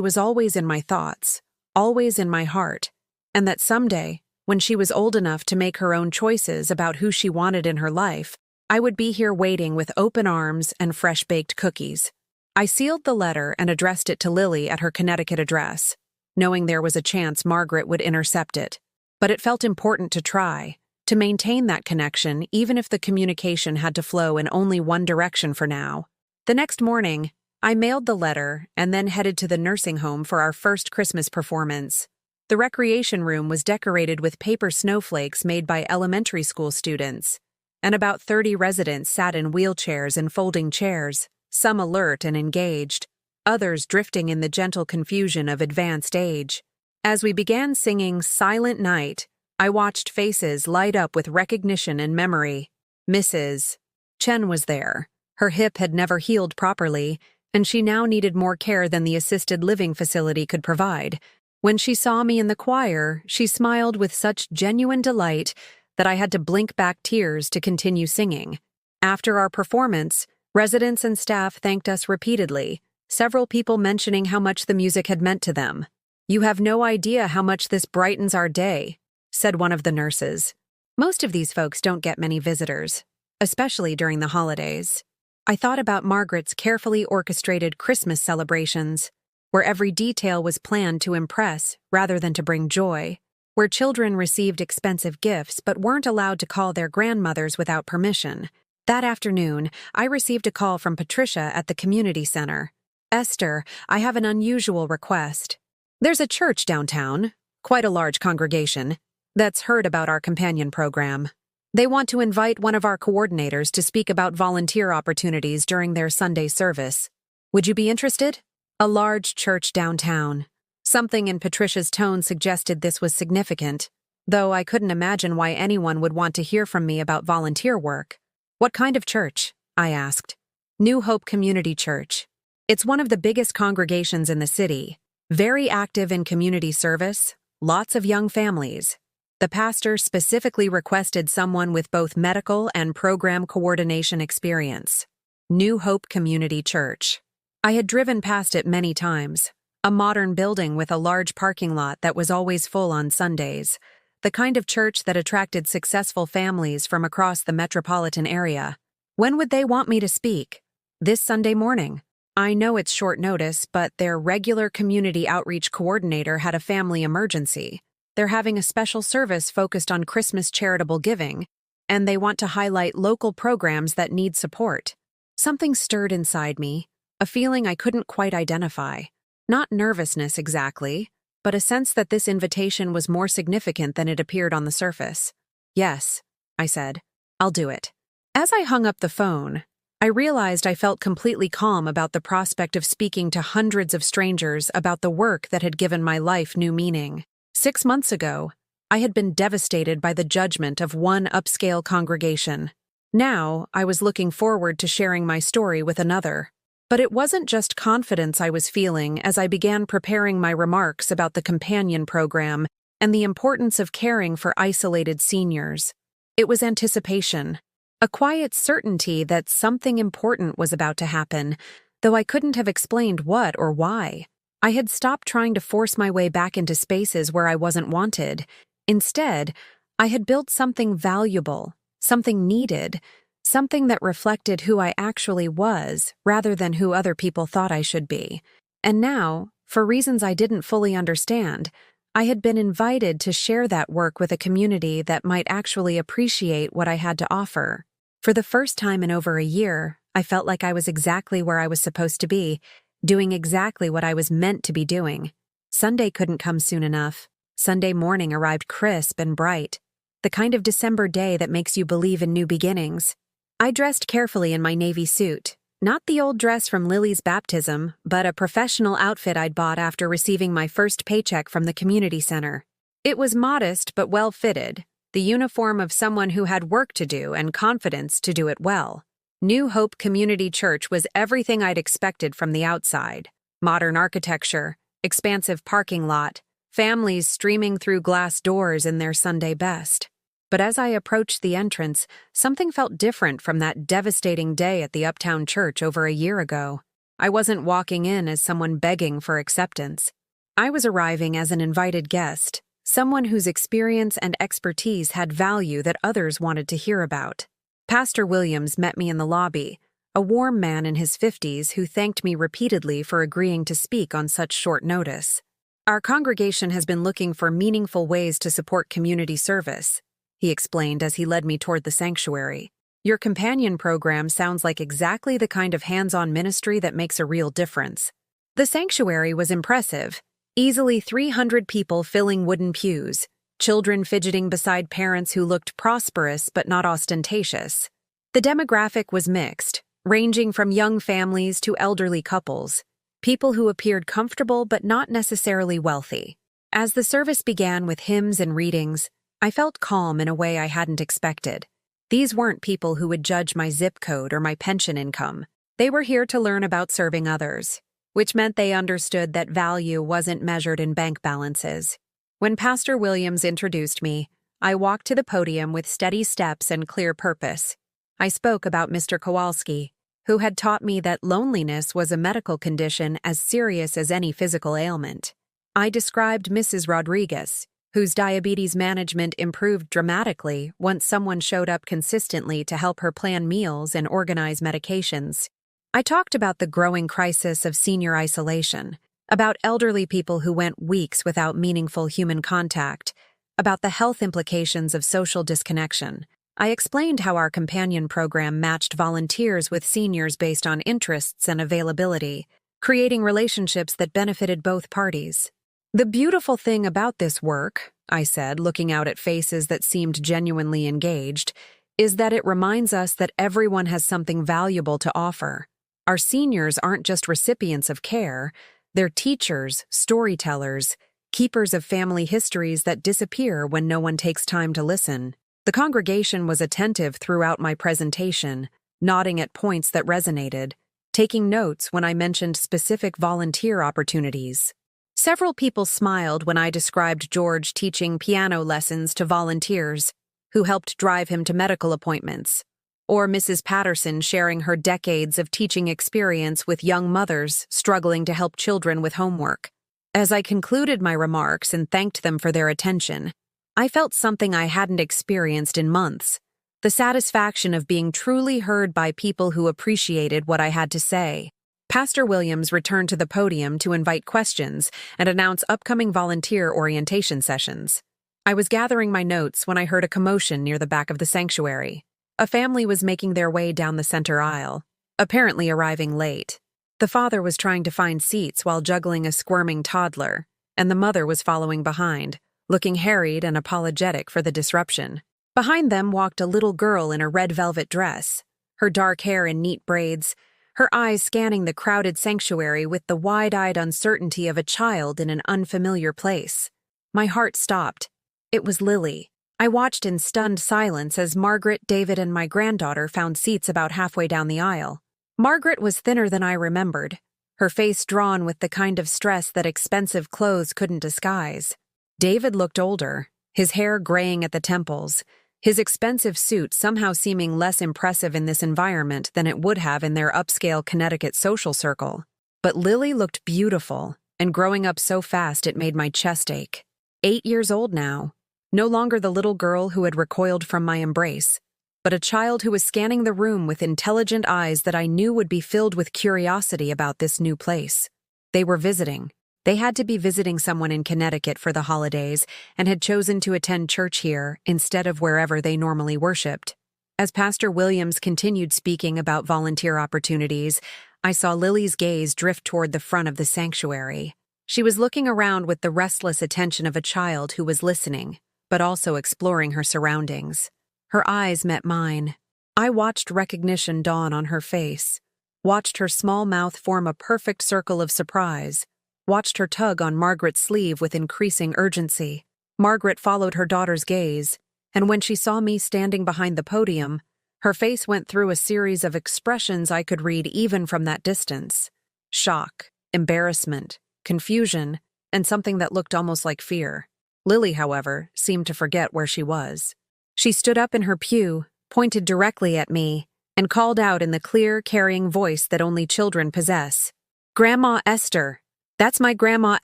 was always in my thoughts, always in my heart, and that someday, when she was old enough to make her own choices about who she wanted in her life, I would be here waiting with open arms and fresh-baked cookies. I sealed the letter and addressed it to Lily at her Connecticut address, knowing there was a chance Margaret would intercept it. But it felt important to try, to maintain that connection even if the communication had to flow in only one direction for now. The next morning, I mailed the letter and then headed to the nursing home for our first Christmas performance. The recreation room was decorated with paper snowflakes made by elementary school students, and about 30 residents sat in wheelchairs and folding chairs, some alert and engaged, others drifting in the gentle confusion of advanced age. As we began singing Silent Night, I watched faces light up with recognition and memory. Mrs. Chen was there. Her hip had never healed properly, and she now needed more care than the assisted living facility could provide. When she saw me in the choir, she smiled with such genuine delight that I had to blink back tears to continue singing. After our performance, residents and staff thanked us repeatedly, several people mentioning how much the music had meant to them. "You have no idea how much this brightens our day," said one of the nurses. Most of these folks don't get many visitors, especially during the holidays. I thought about Margaret's carefully orchestrated Christmas celebrations, where every detail was planned to impress rather than to bring joy, where children received expensive gifts but weren't allowed to call their grandmothers without permission. That afternoon, I received a call from Patricia at the community center. "Esther, I have an unusual request. There's a church downtown, quite a large congregation, that's heard about our companion program. They want to invite one of our coordinators to speak about volunteer opportunities during their Sunday service. Would you be interested?" A large church downtown. Something in Patricia's tone suggested this was significant, though I couldn't imagine why anyone would want to hear from me about volunteer work. "What kind of church?" I asked. "New Hope Community Church. It's one of the biggest congregations in the city, very active in community service, lots of young families. The pastor specifically requested someone with both medical and program coordination experience." New Hope Community Church. I had driven past it many times. A modern building with a large parking lot that was always full on Sundays. The kind of church that attracted successful families from across the metropolitan area. When would they want me to speak? This Sunday morning. I know it's short notice, but their regular community outreach coordinator had a family emergency. They're having a special service focused on Christmas charitable giving, and they want to highlight local programs that need support. Something stirred inside me, a feeling I couldn't quite identify. Not nervousness exactly, but a sense that this invitation was more significant than it appeared on the surface. "Yes," I said. "I'll do it." As I hung up the phone, I realized I felt completely calm about the prospect of speaking to hundreds of strangers about the work that had given my life new meaning. 6 months ago, I had been devastated by the judgment of one upscale congregation. Now, I was looking forward to sharing my story with another. But it wasn't just confidence I was feeling as I began preparing my remarks about the companion program and the importance of caring for isolated seniors. It was anticipation, a quiet certainty that something important was about to happen, though I couldn't have explained what or why. I had stopped trying to force my way back into spaces where I wasn't wanted. Instead, I had built something valuable, something needed, something that reflected who I actually was rather than who other people thought I should be. And now, for reasons I didn't fully understand, I had been invited to share that work with a community that might actually appreciate what I had to offer. For the first time in over a year, I felt like I was exactly where I was supposed to be, doing exactly what I was meant to be doing. Sunday couldn't come soon enough. Sunday morning arrived crisp and bright, the kind of December day that makes you believe in new beginnings. I dressed carefully in my navy suit, not the old dress from Lily's baptism, but a professional outfit I'd bought after receiving my first paycheck from the community center. It was modest but well-fitted, the uniform of someone who had work to do and confidence to do it well. New Hope Community Church was everything I'd expected from the outside. Modern architecture, expansive parking lot, families streaming through glass doors in their Sunday best. But as I approached the entrance, something felt different from that devastating day at the Uptown Church over a year ago. I wasn't walking in as someone begging for acceptance. I was arriving as an invited guest, someone whose experience and expertise had value that others wanted to hear about. Pastor Williams met me in the lobby, a warm man in his 50s who thanked me repeatedly for agreeing to speak on such short notice. Our congregation has been looking for meaningful ways to support community service, he explained as he led me toward the sanctuary. Your companion program sounds like exactly the kind of hands-on ministry that makes a real difference. The sanctuary was impressive, easily 300 people filling wooden pews, children fidgeting beside parents who looked prosperous but not ostentatious. The demographic was mixed, ranging from young families to elderly couples, people who appeared comfortable but not necessarily wealthy. As the service began with hymns and readings, I felt calm in a way I hadn't expected. These weren't people who would judge my zip code or my pension income. They were here to learn about serving others, which meant they understood that value wasn't measured in bank balances. When Pastor Williams introduced me, I walked to the podium with steady steps and clear purpose. I spoke about Mr. Kowalski, who had taught me that loneliness was a medical condition as serious as any physical ailment. I described Mrs. Rodriguez, whose diabetes management improved dramatically once someone showed up consistently to help her plan meals and organize medications. I talked about the growing crisis of senior isolation, about elderly people who went weeks without meaningful human contact, about the health implications of social disconnection. I explained how our companion program matched volunteers with seniors based on interests and availability, creating relationships that benefited both parties. The beautiful thing about this work, I said, looking out at faces that seemed genuinely engaged, is that it reminds us that everyone has something valuable to offer. Our seniors aren't just recipients of care, they're teachers, storytellers, keepers of family histories that disappear when no one takes time to listen. The congregation was attentive throughout my presentation, nodding at points that resonated, taking notes when I mentioned specific volunteer opportunities. Several people smiled when I described George teaching piano lessons to volunteers who helped drive him to medical appointments, or Mrs. Patterson sharing her decades of teaching experience with young mothers struggling to help children with homework. As I concluded my remarks and thanked them for their attention, I felt something I hadn't experienced in months, the satisfaction of being truly heard by people who appreciated what I had to say. Pastor Williams returned to the podium to invite questions and announce upcoming volunteer orientation sessions. I was gathering my notes when I heard a commotion near the back of the sanctuary. A family was making their way down the center aisle, apparently arriving late. The father was trying to find seats while juggling a squirming toddler, and the mother was following behind, looking harried and apologetic for the disruption. Behind them walked a little girl in a red velvet dress, her dark hair in neat braids, her eyes scanning the crowded sanctuary with the wide-eyed uncertainty of a child in an unfamiliar place. My heart stopped. It was Lily. I watched in stunned silence as Margaret, David, and my granddaughter found seats about halfway down the aisle. Margaret was thinner than I remembered, her face drawn with the kind of stress that expensive clothes couldn't disguise. David looked older, his hair graying at the temples, his expensive suit somehow seeming less impressive in this environment than it would have in their upscale Connecticut social circle. But Lily looked beautiful, and growing up so fast it made my chest ache. 8 years old now, no longer the little girl who had recoiled from my embrace, but a child who was scanning the room with intelligent eyes that I knew would be filled with curiosity about this new place. They were visiting. They had to be visiting someone in Connecticut for the holidays and had chosen to attend church here instead of wherever they normally worshipped. As Pastor Williams continued speaking about volunteer opportunities, I saw Lily's gaze drift toward the front of the sanctuary. She was looking around with the restless attention of a child who was listening, but also exploring her surroundings. Her eyes met mine. I watched recognition dawn on her face, watched her small mouth form a perfect circle of surprise, watched her tug on Margaret's sleeve with increasing urgency. Margaret followed her daughter's gaze, and when she saw me standing behind the podium, her face went through a series of expressions I could read even from that distance. Shock, embarrassment, confusion, and something that looked almost like fear. Lily, however, seemed to forget where she was. She stood up in her pew, pointed directly at me, and called out in the clear, carrying voice that only children possess. "Grandma Esther! That's my Grandma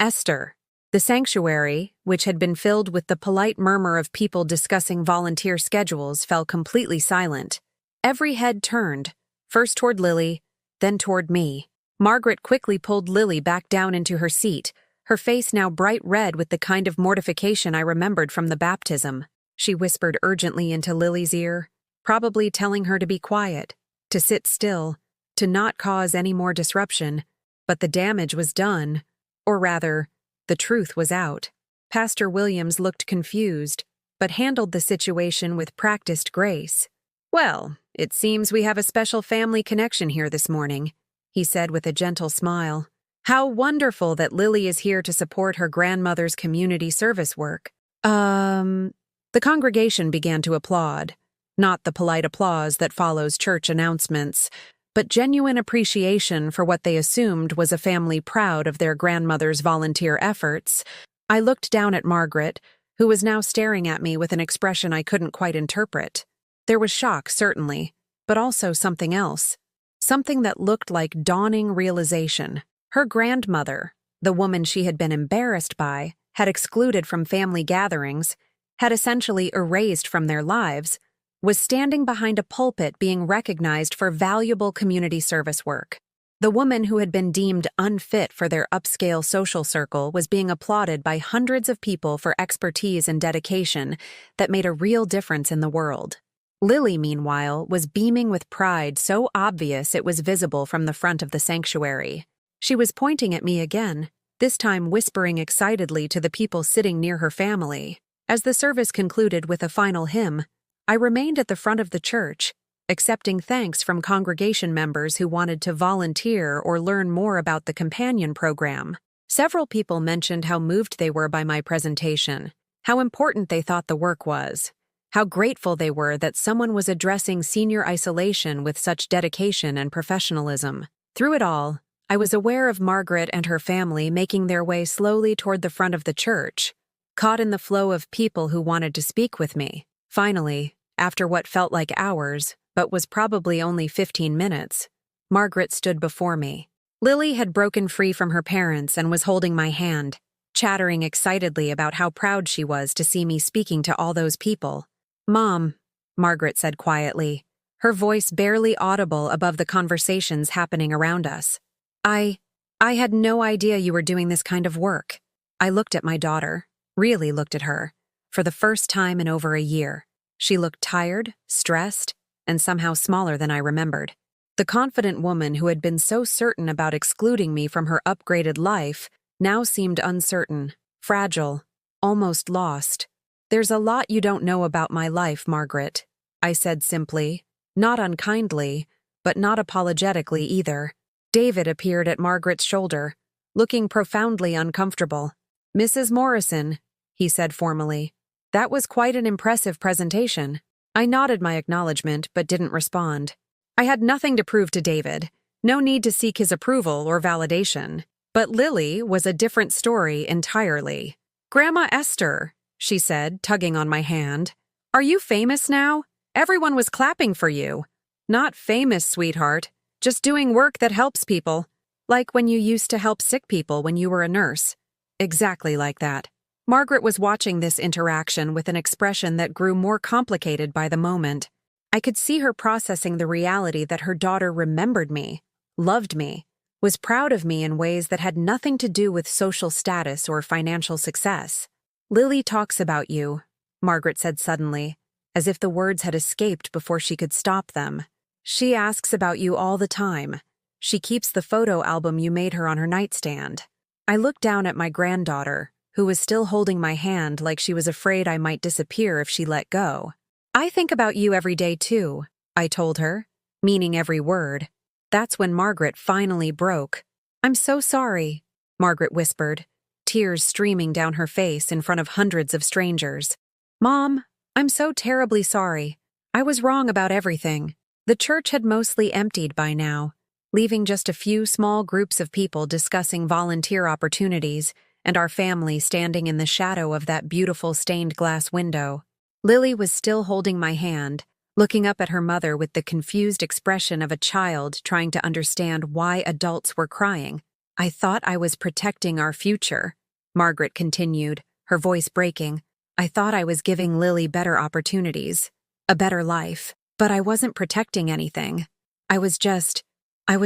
Esther!" The sanctuary, which had been filled with the polite murmur of people discussing volunteer schedules, fell completely silent. Every head turned, first toward Lily, then toward me. Margaret quickly pulled Lily back down into her seat, her face now bright red with the kind of mortification I remembered from the baptism. She whispered urgently into Lily's ear, probably telling her to be quiet, to sit still, to not cause any more disruption. But the damage was done, or rather, the truth was out. Pastor Williams looked confused, but handled the situation with practiced grace. "Well, it seems we have a special family connection here this morning," he said with a gentle smile. "How wonderful that Lily is here to support her grandmother's community service work." The congregation began to applaud, not the polite applause that follows church announcements, but genuine appreciation for what they assumed was a family proud of their grandmother's volunteer efforts. I looked down at Margaret, who was now staring at me with an expression I couldn't quite interpret. There was shock, certainly, but also something else. Something that looked like dawning realization. Her grandmother, the woman she had been embarrassed by, had excluded from family gatherings, had essentially erased from their lives, was standing behind a pulpit being recognized for valuable community service work. The woman who had been deemed unfit for their upscale social circle was being applauded by hundreds of people for expertise and dedication that made a real difference in the world. Lily, meanwhile, was beaming with pride so obvious it was visible from the front of the sanctuary. She was pointing at me again, this time whispering excitedly to the people sitting near her family. As the service concluded with a final hymn, I remained at the front of the church, accepting thanks from congregation members who wanted to volunteer or learn more about the companion program. Several people mentioned how moved they were by my presentation, how important they thought the work was, how grateful they were that someone was addressing senior isolation with such dedication and professionalism. Through it all, I was aware of Margaret and her family making their way slowly toward the front of the church, caught in the flow of people who wanted to speak with me. Finally, after what felt like hours, but was probably only 15 minutes, Margaret stood before me. Lily had broken free from her parents and was holding my hand, chattering excitedly about how proud she was to see me speaking to all those people. "Mom," Margaret said quietly, her voice barely audible above the conversations happening around us. I had no idea you were doing this kind of work." I looked at my daughter, really looked at her, for the first time in over a year. She looked tired, stressed, and somehow smaller than I remembered. The confident woman who had been so certain about excluding me from her upgraded life now seemed uncertain, fragile, almost lost. "There's a lot you don't know about my life, Margaret," I said simply, not unkindly, but not apologetically either. David appeared at Margaret's shoulder, looking profoundly uncomfortable. "Mrs. Morrison," he said formally, "that was quite an impressive presentation." I nodded my acknowledgement but didn't respond. I had nothing to prove to David, no need to seek his approval or validation. But Lily was a different story entirely. "Grandma Esther," she said, tugging on my hand, Are you famous now? Everyone was clapping for you. Not famous, sweetheart. Just doing work that helps people. Like when you used to help sick people when you were a nurse. Exactly like that. Margaret was watching this interaction with an expression that grew more complicated by the moment. I could see her processing the reality that her daughter remembered me, loved me, was proud of me in ways that had nothing to do with social status or financial success. Lily talks about you, Margaret said suddenly, as if the words had escaped before she could stop them. She asks about you all the time. She keeps the photo album you made her on her nightstand. I looked down at my granddaughter, who was still holding my hand like she was afraid I might disappear if she let go. I think about you every day too, I told her, meaning every word. That's when Margaret finally broke. I'm so sorry, Margaret whispered, tears streaming down her face in front of hundreds of strangers. Mom, I'm so terribly sorry. I was wrong about everything. The church had mostly emptied by now, leaving just a few small groups of people discussing volunteer opportunities and our family standing in the shadow of that beautiful stained glass window. Lily was still holding my hand, looking up at her mother with the confused expression of a child trying to understand why adults were crying. I thought I was protecting our future, Margaret continued, her voice breaking. I thought I was giving Lily better opportunities, a better life, but I wasn't protecting anything. I was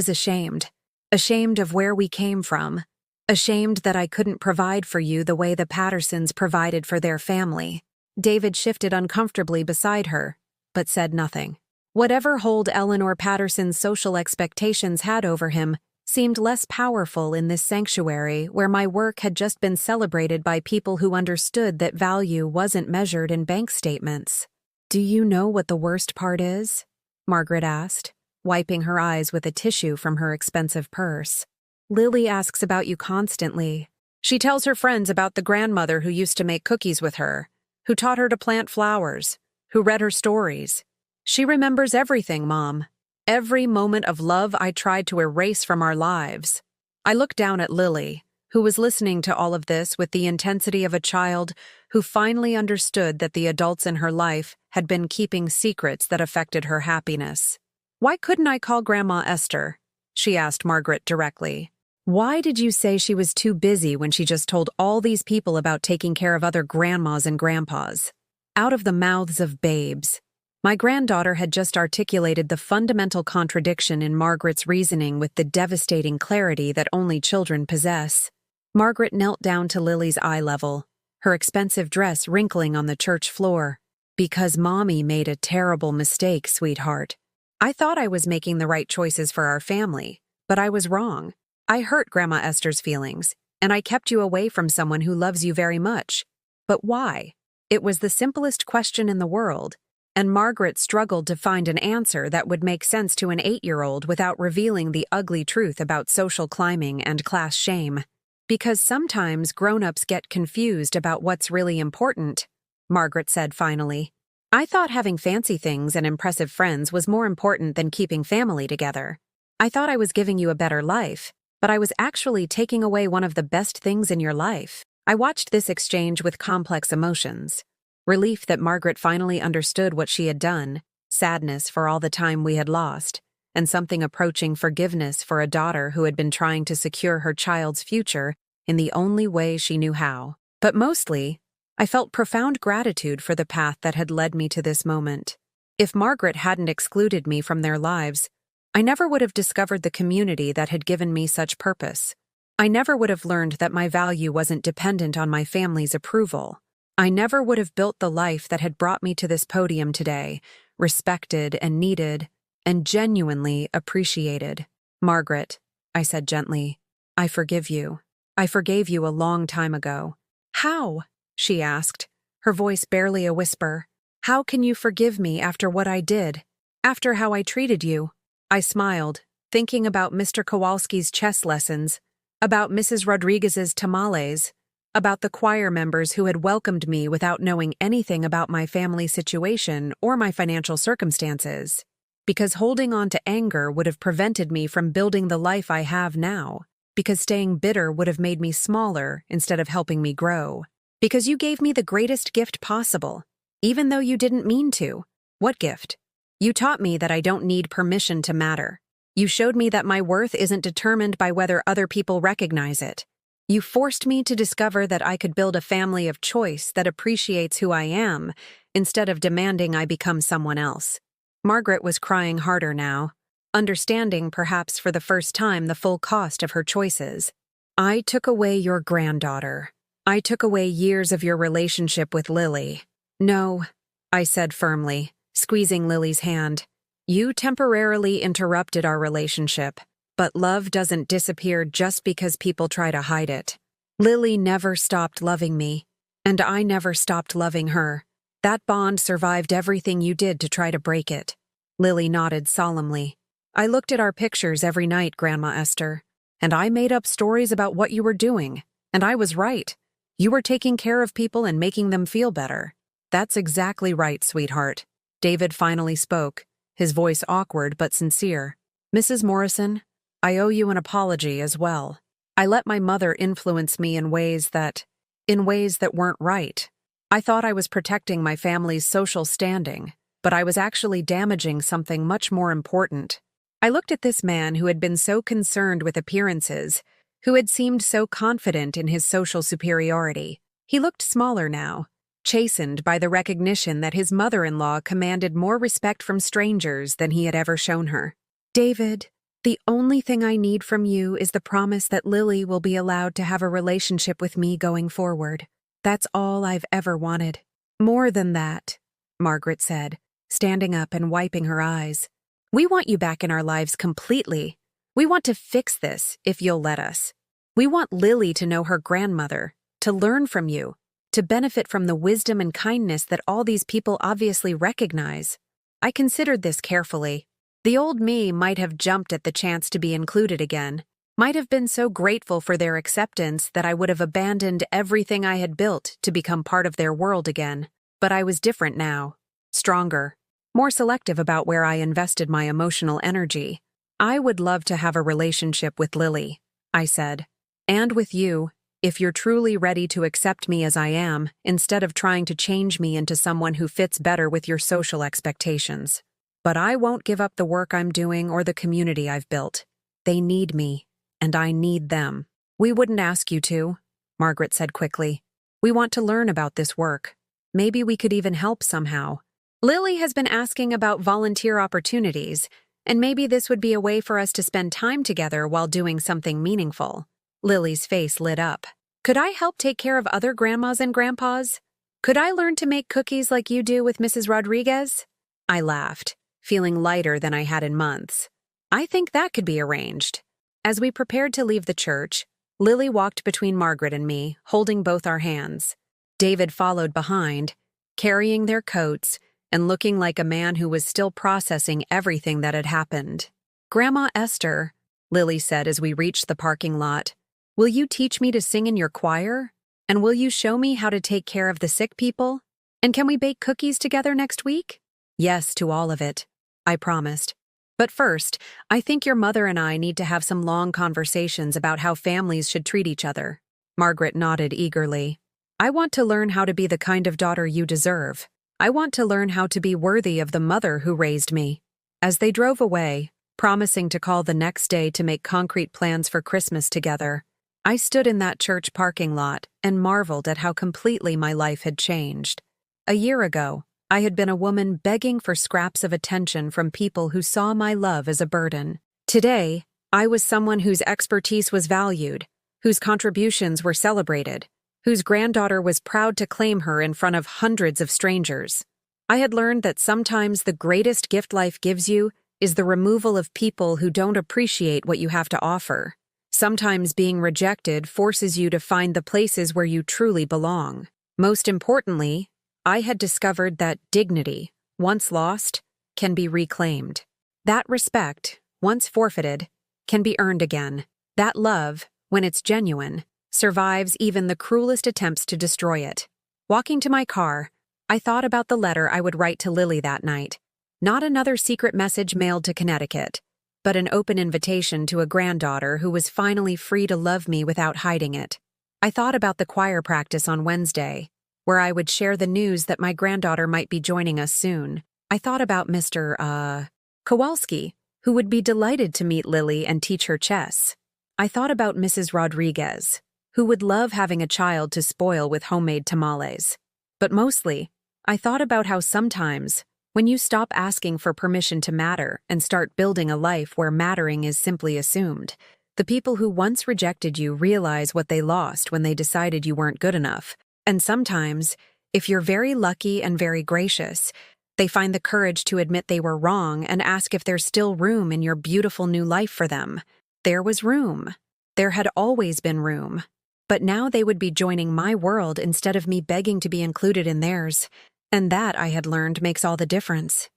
ashamed. Ashamed of where we came from. Ashamed that I couldn't provide for you the way the Pattersons provided for their family. David shifted uncomfortably beside her, but said nothing. Whatever hold Eleanor Patterson's social expectations had over him seemed less powerful in this sanctuary where my work had just been celebrated by people who understood that value wasn't measured in bank statements. Do you know what the worst part is? Margaret asked, wiping her eyes with a tissue from her expensive purse. Lily asks about you constantly. She tells her friends about the grandmother who used to make cookies with her, who taught her to plant flowers, who read her stories. She remembers everything, Mom. Every moment of love I tried to erase from our lives. I looked down at Lily, who was listening to all of this with the intensity of a child who finally understood that the adults in her life had been keeping secrets that affected her happiness. Why couldn't I call Grandma Esther? She asked Margaret directly. Why did you say she was too busy when she just told all these people about taking care of other grandmas and grandpas? Out of the mouths of babes. My granddaughter had just articulated the fundamental contradiction in Margaret's reasoning with the devastating clarity that only children possess. Margaret knelt down to Lily's eye level, her expensive dress wrinkling on the church floor. Because Mommy made a terrible mistake, sweetheart. I thought I was making the right choices for our family, but I was wrong. I hurt Grandma Esther's feelings, and I kept you away from someone who loves you very much. But why? It was the simplest question in the world, and Margaret struggled to find an answer that would make sense to an 8-year-old without revealing the ugly truth about social climbing and class shame. Because sometimes grown-ups get confused about what's really important, Margaret said finally. I thought having fancy things and impressive friends was more important than keeping family together. I thought I was giving you a better life, but I was actually taking away one of the best things in your life. I watched this exchange with complex emotions. Relief that Margaret finally understood what she had done, sadness for all the time we had lost, and something approaching forgiveness for a daughter who had been trying to secure her child's future in the only way she knew how. But mostly, I felt profound gratitude for the path that had led me to this moment. If Margaret hadn't excluded me from their lives, I never would have discovered the community that had given me such purpose. I never would have learned that my value wasn't dependent on my family's approval. I never would have built the life that had brought me to this podium today, respected and needed, and genuinely appreciated. Margaret, I said gently, I forgive you. I forgave you a long time ago. How? She asked, her voice barely a whisper. How can you forgive me after what I did? After how I treated you? I smiled, thinking about Mr. Kowalski's chess lessons, about Mrs. Rodriguez's tamales, about the choir members who had welcomed me without knowing anything about my family situation or my financial circumstances. Because holding on to anger would have prevented me from building the life I have now. Because staying bitter would have made me smaller instead of helping me grow. Because you gave me the greatest gift possible, even though you didn't mean to. What gift? You taught me that I don't need permission to matter. You showed me that my worth isn't determined by whether other people recognize it. You forced me to discover that I could build a family of choice that appreciates who I am, instead of demanding I become someone else. Margaret was crying harder now, understanding perhaps for the first time the full cost of her choices. I took away your granddaughter. I took away years of your relationship with Lily. No, I said firmly, squeezing Lily's hand. You temporarily interrupted our relationship, but love doesn't disappear just because people try to hide it. Lily never stopped loving me, and I never stopped loving her. That bond survived everything you did to try to break it. Lily nodded solemnly. I looked at our pictures every night, Grandma Esther, and I made up stories about what you were doing, and I was right. You were taking care of people and making them feel better. That's exactly right, sweetheart. David finally spoke, his voice awkward but sincere. Mrs. Morrison, I owe you an apology as well. I let my mother influence me in ways that weren't right. I thought I was protecting my family's social standing, but I was actually damaging something much more important. I looked at this man who had been so concerned with appearances, who had seemed so confident in his social superiority. He looked smaller now, chastened by the recognition that his mother-in-law commanded more respect from strangers than he had ever shown her. David, the only thing I need from you is the promise that Lily will be allowed to have a relationship with me going forward. That's all I've ever wanted. More than that, Margaret said, standing up and wiping her eyes. We want you back in our lives completely. We want to fix this, if you'll let us. We want Lily to know her grandmother, to learn from you, to benefit from the wisdom and kindness that all these people obviously recognize. I considered this carefully. The old me might have jumped at the chance to be included again, might have been so grateful for their acceptance that I would have abandoned everything I had built to become part of their world again. But I was different now, stronger, more selective about where I invested my emotional energy. I would love to have a relationship with Lily, I said, and with you, if you're truly ready to accept me as I am, instead of trying to change me into someone who fits better with your social expectations. But I won't give up the work I'm doing or the community I've built. They need me, and I need them. We wouldn't ask you to, Margaret said quickly. We want to learn about this work. Maybe we could even help somehow. Lily has been asking about volunteer opportunities, and maybe this would be a way for us to spend time together while doing something meaningful. Lily's face lit up. Could I help take care of other grandmas and grandpas? Could I learn to make cookies like you do with Mrs. Rodriguez? I laughed, feeling lighter than I had in months. I think that could be arranged. As we prepared to leave the church, Lily walked between Margaret and me, holding both our hands. David followed behind, carrying their coats and looking like a man who was still processing everything that had happened. Grandma Esther, Lily said as we reached the parking lot, will you teach me to sing in your choir? And will you show me how to take care of the sick people? And can we bake cookies together next week? Yes to all of it, I promised. But first, I think your mother and I need to have some long conversations about how families should treat each other. Margaret nodded eagerly. I want to learn how to be the kind of daughter you deserve. I want to learn how to be worthy of the mother who raised me. As they drove away, promising to call the next day to make concrete plans for Christmas together, I stood in that church parking lot and marveled at how completely my life had changed. A year ago, I had been a woman begging for scraps of attention from people who saw my love as a burden. Today, I was someone whose expertise was valued, whose contributions were celebrated, whose granddaughter was proud to claim her in front of hundreds of strangers. I had learned that sometimes the greatest gift life gives you is the removal of people who don't appreciate what you have to offer. Sometimes being rejected forces you to find the places where you truly belong. Most importantly, I had discovered that dignity, once lost, can be reclaimed. That respect, once forfeited, can be earned again. That love, when it's genuine, survives even the cruelest attempts to destroy it. Walking to my car, I thought about the letter I would write to Lily that night. Not another secret message mailed to Connecticut, but an open invitation to a granddaughter who was finally free to love me without hiding it. I thought about the choir practice on Wednesday, where I would share the news that my granddaughter might be joining us soon. I thought about Mr. Kowalski, who would be delighted to meet Lily and teach her chess. I thought about Mrs. Rodriguez, who would love having a child to spoil with homemade tamales. But mostly, I thought about how sometimes, when you stop asking for permission to matter and start building a life where mattering is simply assumed, the people who once rejected you realize what they lost when they decided you weren't good enough. And sometimes, if you're very lucky and very gracious, they find the courage to admit they were wrong and ask if there's still room in your beautiful new life for them. There was room. There had always been room. But now they would be joining my world instead of me begging to be included in theirs. And that, I had learned, makes all the difference.